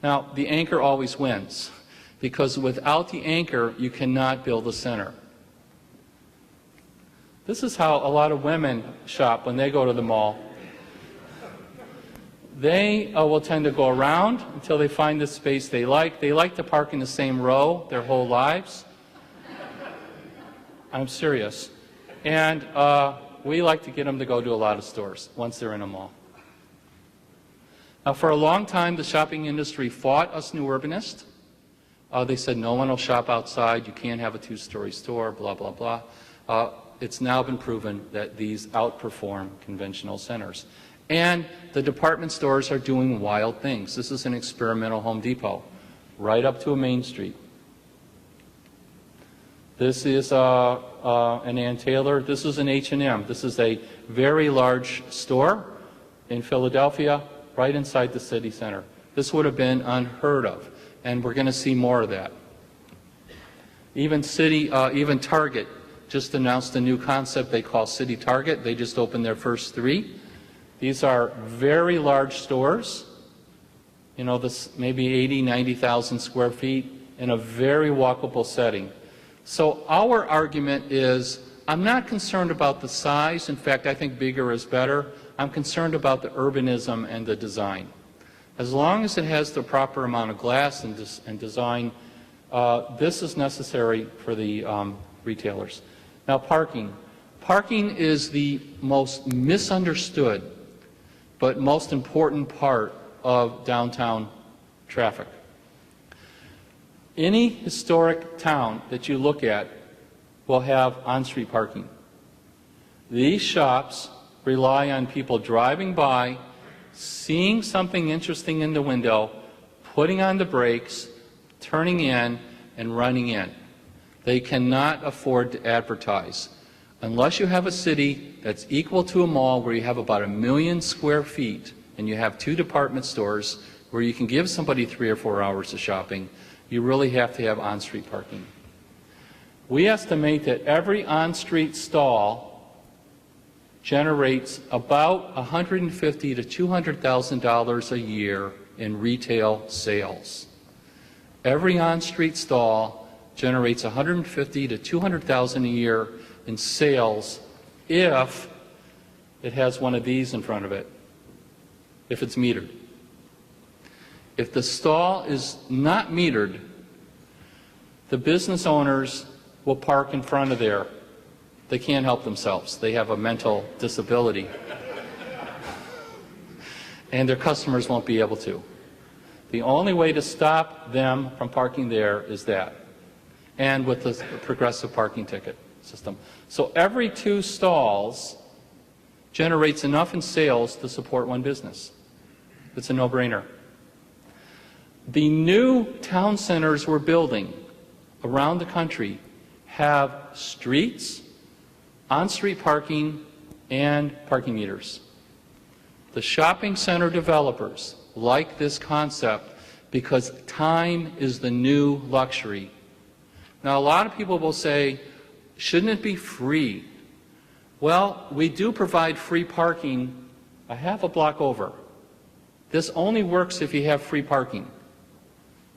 [SPEAKER 1] Now, the anchor always wins, because without the anchor, you cannot build a center. This is how a lot of women shop when they go to the mall. They will tend to go around until they find the space they like. They like to park in the same row their whole lives. I'm serious. And we like to get them to go to a lot of stores once they're in a mall. Now, for a long time, the shopping industry fought us new urbanists. They said no one will shop outside, you can't have a two-story store, blah, blah, blah. It's now been proven that these outperform conventional centers. And the department stores are doing wild things. This is an experimental Home Depot, right up to a main street. This is an Ann Taylor. This is an H&M. This is a very large store in Philadelphia, right inside the city center. This would have been unheard of, and we're going to see more of that. Even Target just announced a new concept they call City Target. They just opened their first 3. These are very large stores, you know, this maybe 80, 90,000 square feet in a very walkable setting. So our argument is, I'm not concerned about the size. In fact, I think bigger is better. I'm concerned about the urbanism and the design. As long as it has the proper amount of glass and design, this is necessary for the retailers. Now, parking. Parking is the most misunderstood but most important part of downtown traffic. Any historic town that you look at will have on-street parking. These shops rely on people driving by, seeing something interesting in the window, putting on the brakes, turning in, and running in. They cannot afford to advertise. Unless you have a city that's equal to a mall where you have about 1 million square feet and you have 2 department stores where you can give somebody 3 or 4 hours of shopping, you really have to have on-street parking. We estimate that every on-street stall generates about $150,000 to $200,000 a year in retail sales. Every on-street stall generates $150,000 to $200,000 a year in sales if it has one of these in front of it, if it's metered. If the stall is not metered, the business owners will park in front of there. They can't help themselves. They have a mental disability. And their customers won't be able to. The only way to stop them from parking there is that, and with the progressive parking ticket system. So every 2 stalls generates enough in sales to support one business. It's a no-brainer. The new town centers we're building around the country have streets, on-street parking, and parking meters. The shopping center developers like this concept because time is the new luxury. Now, a lot of people will say, shouldn't it be free? Well, we do provide free parking a half a block over. This only works if you have free parking,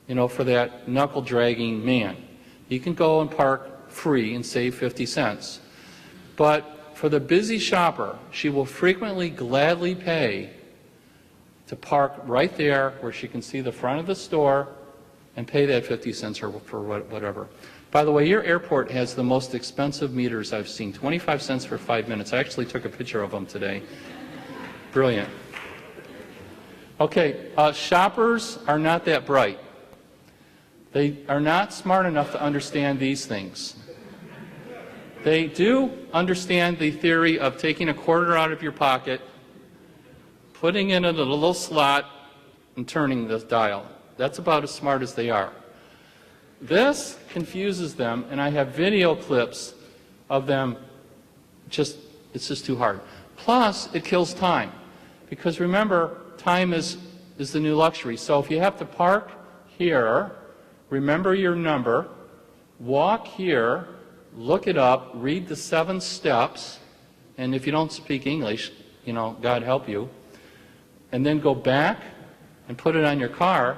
[SPEAKER 1] you know, for that knuckle-dragging man. You can go and park free and save 50 cents. But for the busy shopper, she will frequently gladly pay to park right there where she can see the front of the store and pay that 50 cents or for whatever. By the way, your airport has the most expensive meters I've seen, 25 cents for 5 minutes. I actually took a picture of them today. Brilliant. Okay, shoppers are not that bright. They are not smart enough to understand these things. They do understand the theory of taking a quarter out of your pocket, putting it in a little slot, and turning the dial. That's about as smart as they are. This confuses them, and I have video clips of them it's just too hard. Plus, it kills time. Because remember, time is the new luxury. So if you have to park here, remember your number, walk here, look it up, read the 7 steps, and if you don't speak English, you know, God help you, and then go back and put it on your car,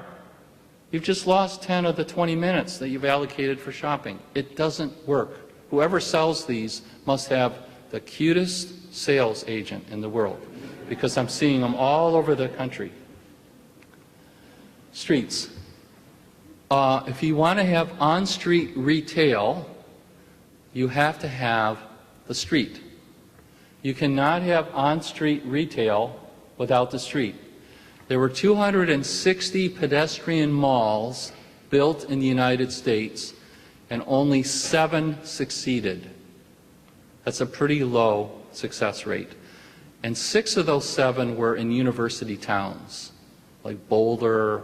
[SPEAKER 1] you've just lost 10 of the 20 minutes that you've allocated for shopping. It doesn't work. Whoever sells these must have the cutest sales agent in the world, because I'm seeing them all over the country. Streets. If you want to have on-street retail, you have to have the street. You cannot have on-street retail without the street. There were 260 pedestrian malls built in the United States, and only 7 succeeded. That's a pretty low success rate. And 6 of those 7 were in university towns, like Boulder,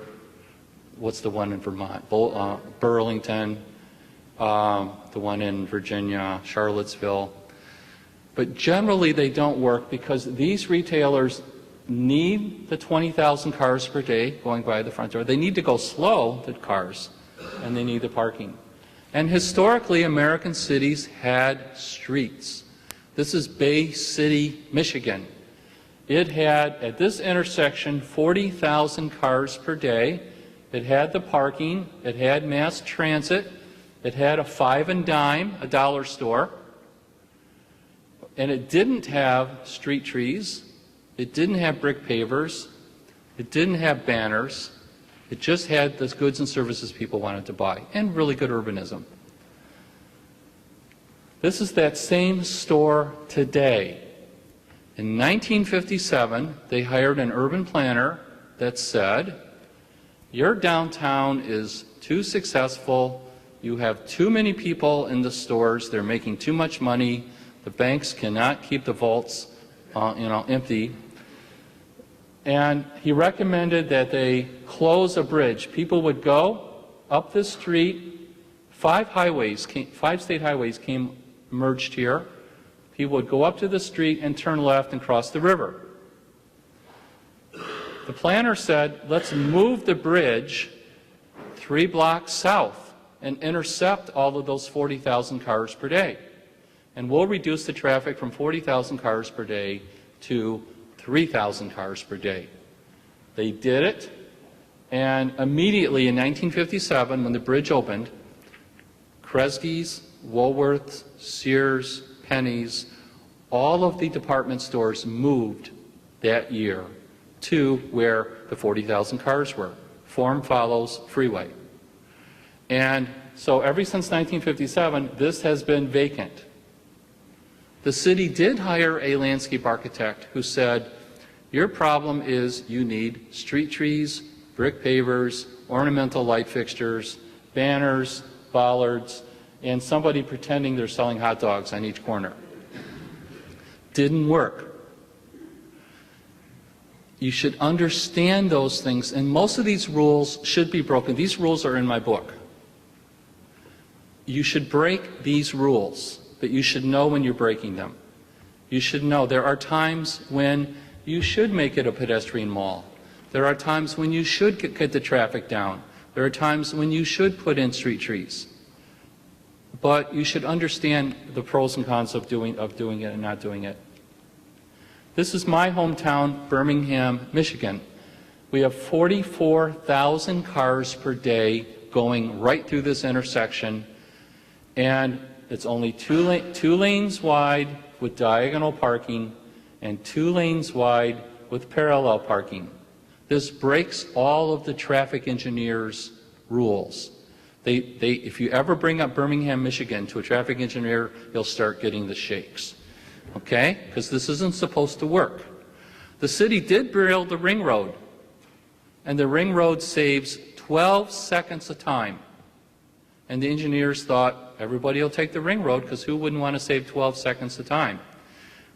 [SPEAKER 1] what's the one in Vermont? Burlington, the one in Virginia, Charlottesville. But generally they don't work because these retailers need the 20,000 cars per day going by the front door. They need to go slow, the cars, and they need the parking. And historically, American cities had streets. This is Bay City, Michigan. It had, at this intersection, 40,000 cars per day. It had the parking. It had mass transit. It had a 5 and dime, a dollar store. And it didn't have street trees. It didn't have brick pavers. It didn't have banners. It just had the goods and services people wanted to buy, and really good urbanism. This is that same store today. In 1957, they hired an urban planner that said, your downtown is too successful, you have too many people in the stores, they're making too much money, the banks cannot keep the vaults empty. And he recommended that they close a bridge. People would go up this street, 5 state highways merged here. People would go up to the street and turn left and cross the river. The planner said, let's move the bridge 3 blocks south and intercept all of those 40,000 cars per day. And we'll reduce the traffic from 40,000 cars per day to 3,000 cars per day. They did it, and immediately in 1957, when the bridge opened, Kresge's, Woolworth's, Sears, Penny's, all of the department stores moved that year to where the 40,000 cars were. Form follows freeway. And so ever since 1957, this has been vacant. The city did hire a landscape architect who said, your problem is you need street trees, brick pavers, ornamental light fixtures, banners, bollards, and somebody pretending they're selling hot dogs on each corner. Didn't work. You should understand those things, and most of these rules should be broken. These rules are in my book. You should break these rules, but you should know when you're breaking them. You should know there are times when you should make it a pedestrian mall. There are times when you should get the traffic down. There are times when you should put in street trees. But you should understand the pros and cons of doing it and not doing it. This is my hometown, Birmingham, Michigan. We have 44,000 cars per day going right through this intersection, and it's only two lanes wide with diagonal parking and 2 lanes wide with parallel parking. This breaks all of the traffic engineers' rules. If you ever bring up Birmingham, Michigan to a traffic engineer, he'll start getting the shakes. Okay? Because this isn't supposed to work. The city did build the ring road, and the ring road saves 12 seconds a time. And the engineers thought, everybody will take the ring road because who wouldn't want to save 12 seconds a time?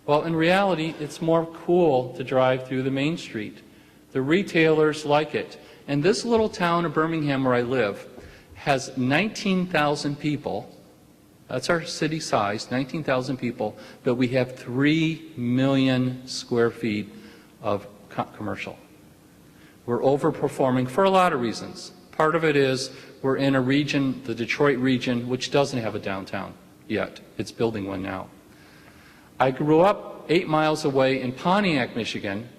[SPEAKER 1] Well, in reality, it's more cool to drive through the main street. The retailers like it. And this little town of Birmingham where I live has 19,000 people. That's our city size, 19,000 people, but we have 3 million square feet of commercial. We're overperforming for a lot of reasons. Part of it is we're in a region, the Detroit region, which doesn't have a downtown yet. It's building one now. I grew up 8 miles away in Pontiac, Michigan,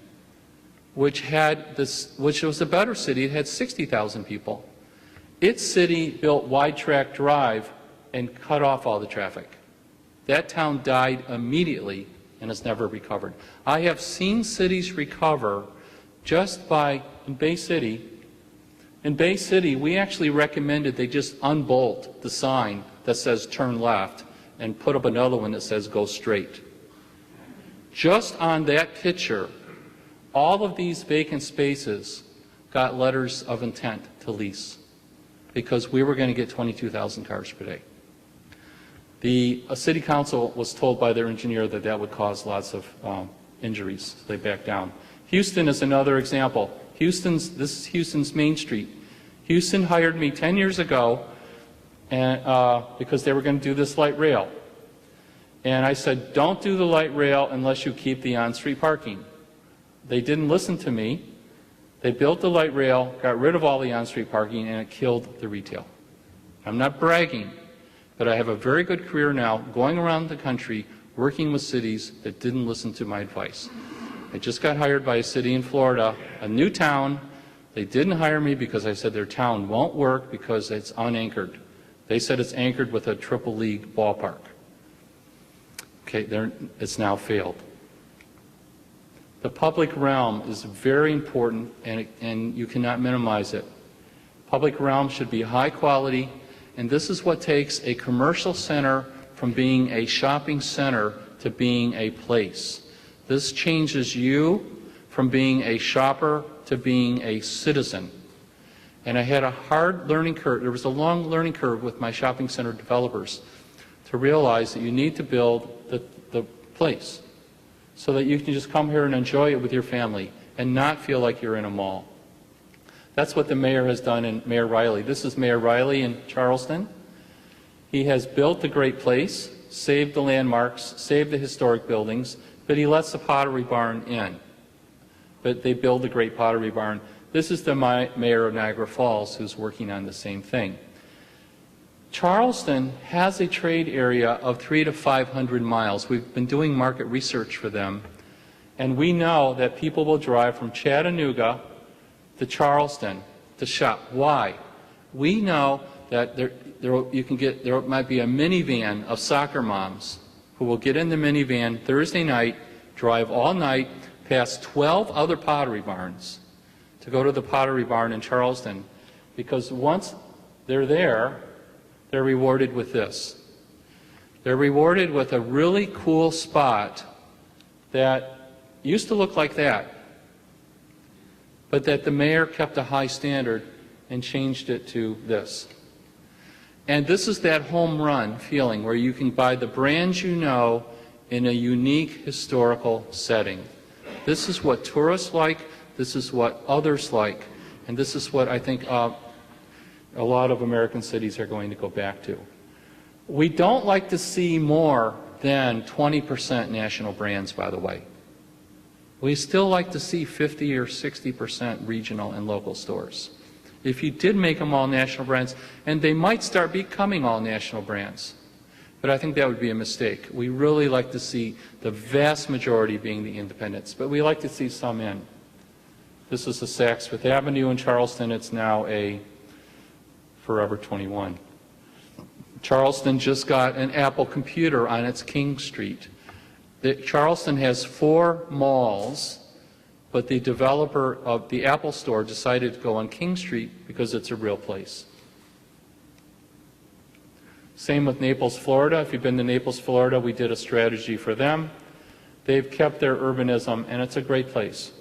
[SPEAKER 1] which was a better city. It had 60,000 people. Its city built Wide Track Drive and cut off all the traffic. That town died immediately and has never recovered. I have seen cities recover just by, in Bay City, we actually recommended they just unbolt the sign that says turn left and put up another one that says go straight. Just on that picture, all of these vacant spaces got letters of intent to lease because we were going to get 22,000 cars per day. The city council was told by their engineer that that would cause lots of injuries. So they backed down. Houston is another example. This is Houston's Main Street. Houston hired me 10 years ago and, because they were going to do this light rail. And I said, don't do the light rail unless you keep the on-street parking. They didn't listen to me. They built the light rail, got rid of all the on-street parking, and it killed the retail. I'm not bragging, but I have a very good career now going around the country working with cities that didn't listen to my advice. I just got hired by a city in Florida, a new town. They didn't hire me because I said their town won't work because it's unanchored. They said it's anchored with a triple league ballpark. Okay, it's now failed. The public realm is very important, and you cannot minimize it. Public realm should be high quality, and this is what takes a commercial center from being a shopping center to being a place. This changes you from being a shopper to being a citizen. And I had a hard learning curve. There was a long learning curve with my shopping center developers to realize that you need to build the place so that you can just come here and enjoy it with your family and not feel like you're in a mall. That's what the mayor has done in Mayor Riley. This is Mayor Riley in Charleston. He has built a great place. save the landmarks, save the historic buildings, but he lets the Pottery Barn in. But they build a great Pottery Barn. This is the mayor of Niagara Falls who's working on the same thing. Charleston has a trade area of 300 to 500 miles. We've been doing market research for them, and we know that people will drive from Chattanooga to Charleston to shop. Why? We know that there might be a minivan of soccer moms who will get in the minivan Thursday night, drive all night, past 12 other Pottery Barns to go to the Pottery Barn in Charleston, because once they're there, they're rewarded with this. They're rewarded with a really cool spot that used to look like that, but that the mayor kept a high standard and changed it to this. And this is that home run feeling where you can buy the brands you know in a unique historical setting. This is what tourists like, this is what others like, and this is what I think a lot of American cities are going to go back to. We don't like to see more than 20% national brands, by the way. We still like to see 50 or 60% regional and local stores. If you did make them all national brands, and they might start becoming all national brands, but I think that would be a mistake. We really like to see the vast majority being the independents, but we like to see some in. This is the Saks Fifth Avenue in Charleston. It's now a Forever 21. Charleston just got an Apple computer on its King Street. Charleston has 4 malls, but the developer of the Apple store decided to go on King Street because it's a real place. Same with Naples, Florida. If you've been to Naples, Florida, we did a strategy for them. They've kept their urbanism, and it's a great place.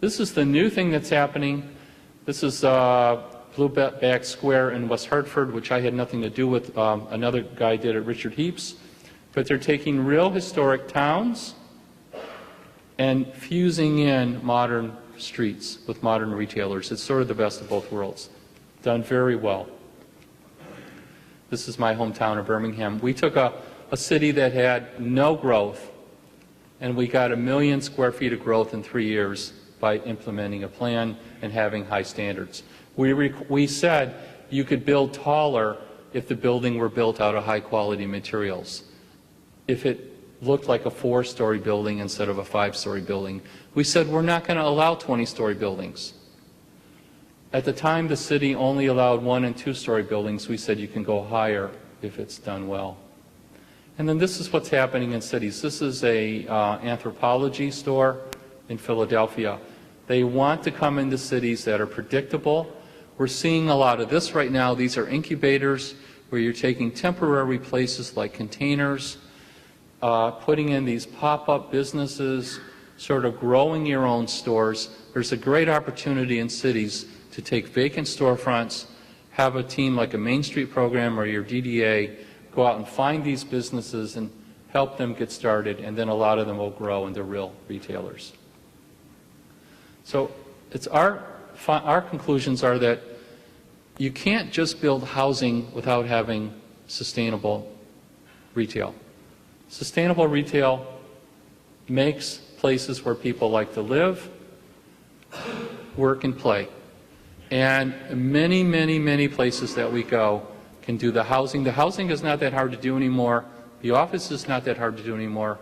[SPEAKER 1] This is the new thing that's happening. This is Blueback Square in West Hartford, which I had nothing to do with. Another guy did it, Richard Heaps. But they're taking real historic towns and fusing in modern streets with modern retailers. It's sort of the best of both worlds. Done very well. This is my hometown of Birmingham. We took a city that had no growth, and we got 1 million square feet of growth in 3 years by implementing a plan and having high standards. We said you could build taller if the building were built out of high-quality materials. If it looked like a 4-story building instead of a 5-story building. We said we're not going to allow 20-story buildings. At the time, the city only allowed 1- and 2-story buildings. We said you can go higher if it's done well. And then this is what's happening in cities. This is a anthropology store in Philadelphia. They want to come into cities that are predictable. We're seeing a lot of this right now. These are incubators where you're taking temporary places like containers, putting in these pop-up businesses, sort of growing your own stores. There's a great opportunity in cities to take vacant storefronts, have a team like a Main Street program or your DDA, go out and find these businesses and help them get started, and then a lot of them will grow into real retailers. So it's our conclusions are that you can't just build housing without having sustainable retail. Sustainable retail makes places where people like to live, work, and play. And many, many, many places that we go can do the housing. The housing is not that hard to do anymore. The office is not that hard to do anymore.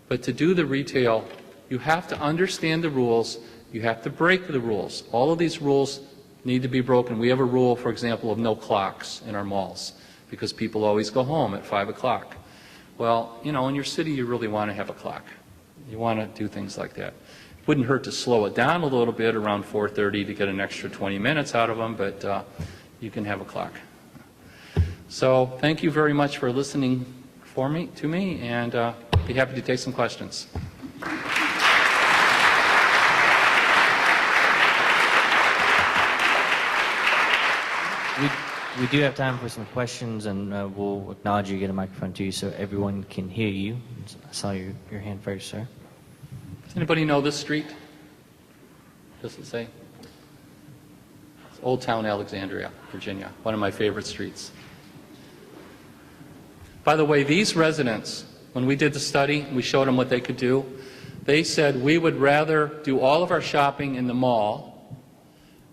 [SPEAKER 1] But to do the retail, you have to understand the rules. You have to break the rules. All of these rules need to be broken. We have a rule, for example, of no clocks in our malls because people always go home at 5 o'clock. Well, you know, in your city, you really want to have a clock. You want to do things like that. It wouldn't hurt to slow it down a little bit around 4:30 to get an extra 20 minutes out of them, but you can have a clock. So thank you very much for listening to me, and be happy to take some questions.
[SPEAKER 2] We do have time for some questions, and we'll acknowledge you, get a microphone to you so everyone can hear you. I saw your hand first, sir.
[SPEAKER 1] Does anybody know this street? Does it say? It's Old Town Alexandria, Virginia, one of my favorite streets. By the way, these residents, when we did the study, we showed them what they could do. They said we would rather do all of our shopping in the mall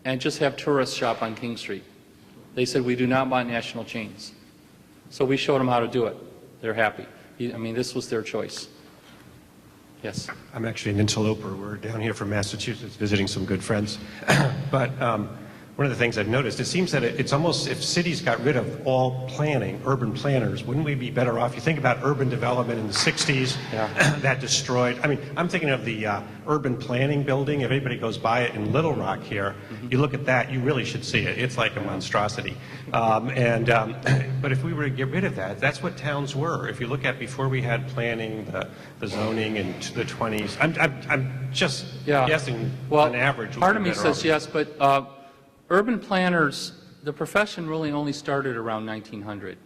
[SPEAKER 1] and just have tourists shop on King Street. They said we do not want national chains. So we showed them how to do it. They're happy. I mean, this was their choice. Yes.
[SPEAKER 3] I'm actually an interloper. We're down here from Massachusetts visiting some good friends. But one of the things I've noticed, it seems that it's almost, if cities got rid of all planning, urban planners, wouldn't we be better off? You think about urban development in the 60s, that destroyed. I mean, I'm thinking of the urban planning building. If anybody goes by it in Little Rock here, you look at that, you really should see it. It's like a monstrosity. But if we were to get rid of that, that's what towns were. If you look at before we had planning, the zoning in the 20s, I'm just guessing on average.
[SPEAKER 1] Part of me says yes, but urban planners, the profession really only started around 1900.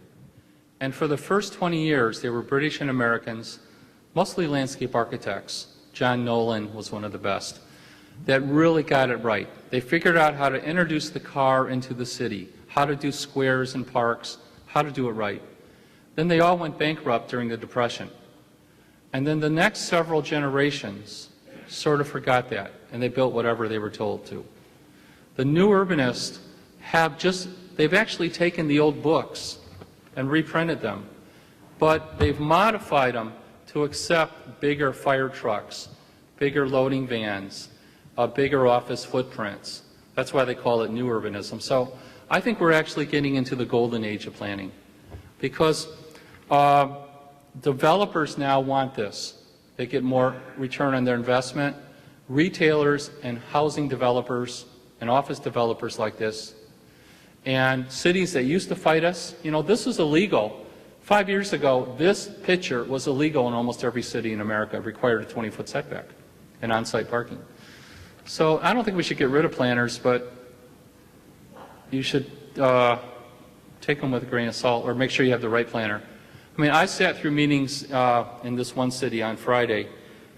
[SPEAKER 1] And for the first 20 years, they were British and Americans, mostly landscape architects. John Nolan was one of the best, that really got it right. They figured out how to introduce the car into the city, how to do squares and parks, how to do it right. Then they all went bankrupt during the Depression. And then the next several generations sort of forgot that, and they built whatever they were told to. The new urbanists they've actually taken the old books and reprinted them, but they've modified them to accept bigger fire trucks, bigger loading vans, bigger office footprints. That's why they call it new urbanism. So I think we're actually getting into the golden age of planning, because developers now want this. They get more return on their investment. Retailers and housing developers and office developers like this, and cities that used to fight us, you know, this is illegal. 5 years ago, this picture was illegal in almost every city in America. It required a 20-foot setback and on-site parking. So I don't think we should get rid of planners, but you should take them with a grain of salt, or make sure you have the right planner. I mean, I sat through meetings in this one city on Friday,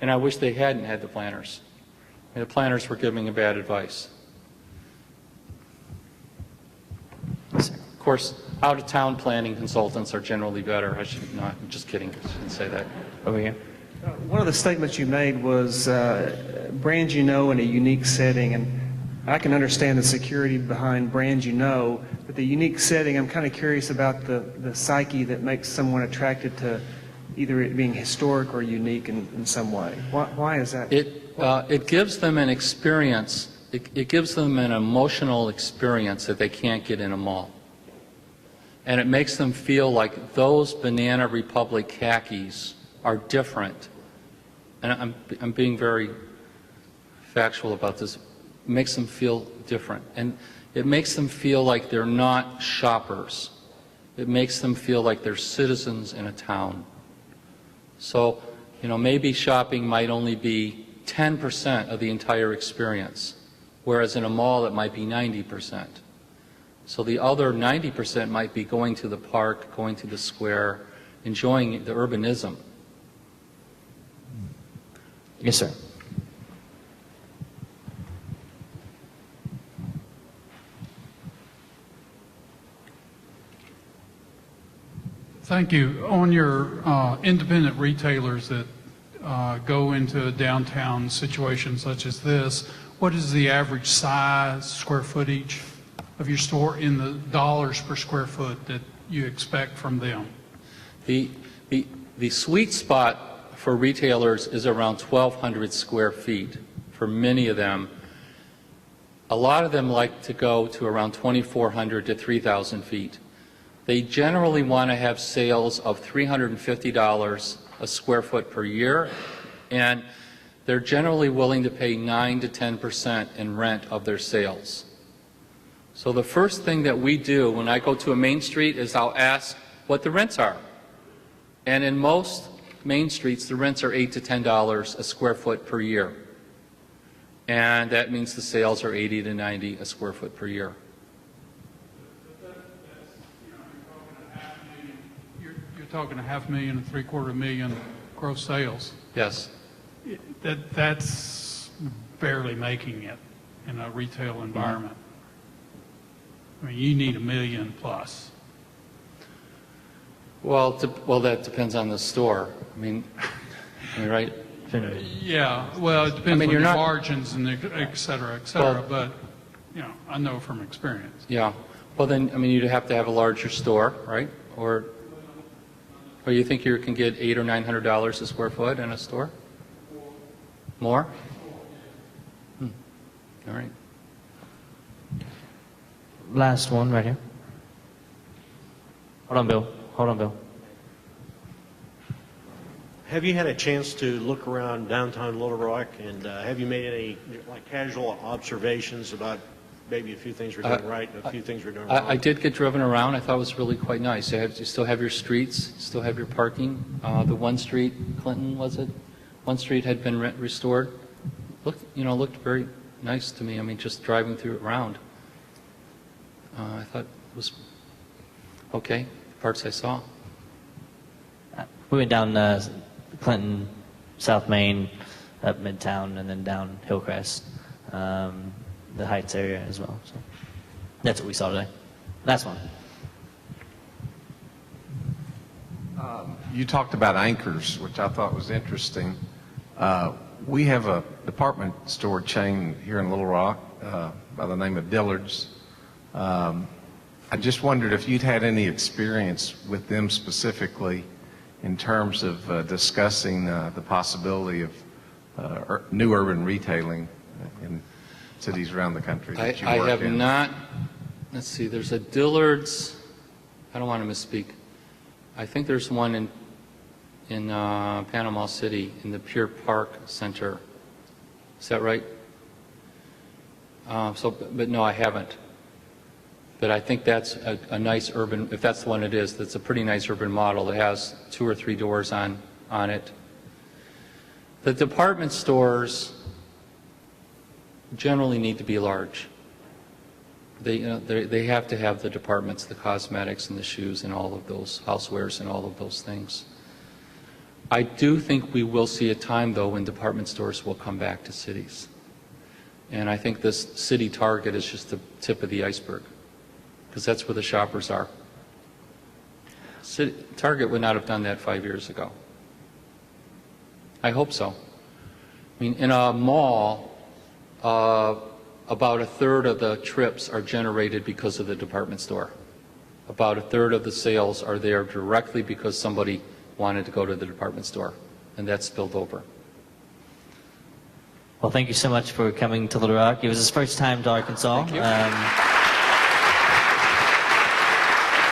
[SPEAKER 1] and I wish they hadn't had the planners. I mean, the planners were giving bad advice. Of course, out-of-town planning consultants are generally better. I should not. I'm just kidding. I shouldn't say that.
[SPEAKER 2] Over here.
[SPEAKER 4] One of the statements you made was brands you know in a unique setting, and I can understand the security behind brands you know, but the unique setting, I'm kind of curious about the psyche that makes someone attracted to either it being historic or unique in some way. Why is that?
[SPEAKER 1] It gives them an experience. It gives them an emotional experience that they can't get in a mall. And it makes them feel like those Banana Republic khakis are different. And I'm being very factual about this. It makes them feel different. And it makes them feel like they're not shoppers. It makes them feel like they're citizens in a town. So, you know, maybe shopping might only be 10% of the entire experience, whereas in a mall it might be 90%. So the other 90% might be going to the park, going to the square, enjoying the urbanism.
[SPEAKER 2] Yes, sir.
[SPEAKER 5] Thank you. On your independent retailers that go into a downtown situation such as this, what is the average size, square footage of your store in the dollars per square foot that you expect from them?
[SPEAKER 1] The sweet spot for retailers is around 1,200 square feet for many of them. A lot of them like to go to around 2,400 to 3,000 feet. They generally want to have sales of $350 a square foot per year, and they're generally willing to pay 9 to 10% in rent of their sales. So the first thing that we do when I go to a main street is I'll ask what the rents are. And in most main streets, the rents are $8 to $10 a square foot per year. And that means the sales are 80 to 90 a square foot per year.
[SPEAKER 5] You're talking $500,000 to $750,000 gross sales.
[SPEAKER 1] Yes.
[SPEAKER 5] That's barely making it in a retail environment. I mean, you need $1 million plus.
[SPEAKER 1] Well, that depends on the store. I mean, right?
[SPEAKER 5] Yeah, well, it depends
[SPEAKER 1] mean,
[SPEAKER 5] on
[SPEAKER 1] you're
[SPEAKER 5] your
[SPEAKER 1] not-
[SPEAKER 5] margins and et cetera,
[SPEAKER 1] Well-
[SPEAKER 5] but, you know, I know from experience.
[SPEAKER 1] Yeah. Well, then, I mean, you'd have to have a larger store, right? Or you think you can get $800 or $900 a square foot in a store? More? All right.
[SPEAKER 2] Last one right here. Hold on, Bill. Hold on, Bill.
[SPEAKER 6] Have you had a chance to look around downtown Little Rock, and have you made any like casual observations about maybe a few things we're doing right and a few things we're doing wrong?
[SPEAKER 1] I did get driven around. I thought it was really quite nice. You still have your streets, you still have your parking. The one street, Clinton, was it? One street had been restored. Looked very nice to me. I mean, just driving through it around. I thought it was okay, the parts I saw.
[SPEAKER 2] We went down Clinton, South Main, up Midtown, and then down Hillcrest, the Heights area as well. So that's what we saw today. Last one.
[SPEAKER 7] You talked about anchors, which I thought was interesting. We have a department store chain here in Little Rock by the name of Dillard's. I just wondered if you'd had any experience with them specifically in terms of discussing the possibility of new urban retailing in cities around the country that you
[SPEAKER 1] I
[SPEAKER 7] work
[SPEAKER 1] have
[SPEAKER 7] in.
[SPEAKER 1] not. Let's see. There's a Dillard's. I don't want to misspeak. I think there's one in Panama City in the Pier Park Center. Is that right? But no, I haven't. But I think that's a nice urban. If that's the one it is, that's a pretty nice urban model. It has 2 or 3 doors on it. The department stores generally need to be large. They have to have the departments, the cosmetics and the shoes and all of those, housewares and all of those things. I do think we will see a time, though, when department stores will come back to cities. And I think this city Target is just the tip of the iceberg, because that's where the shoppers are. Target would not have done that 5 years ago. I hope so. I mean, in a mall, about a third of the trips are generated because of the department store. About a third of the sales are there directly because somebody wanted to go to the department store, and that's spilled over.
[SPEAKER 2] Well, thank you so much for coming to Little Rock. It was his first time to Arkansas.
[SPEAKER 1] Thank you.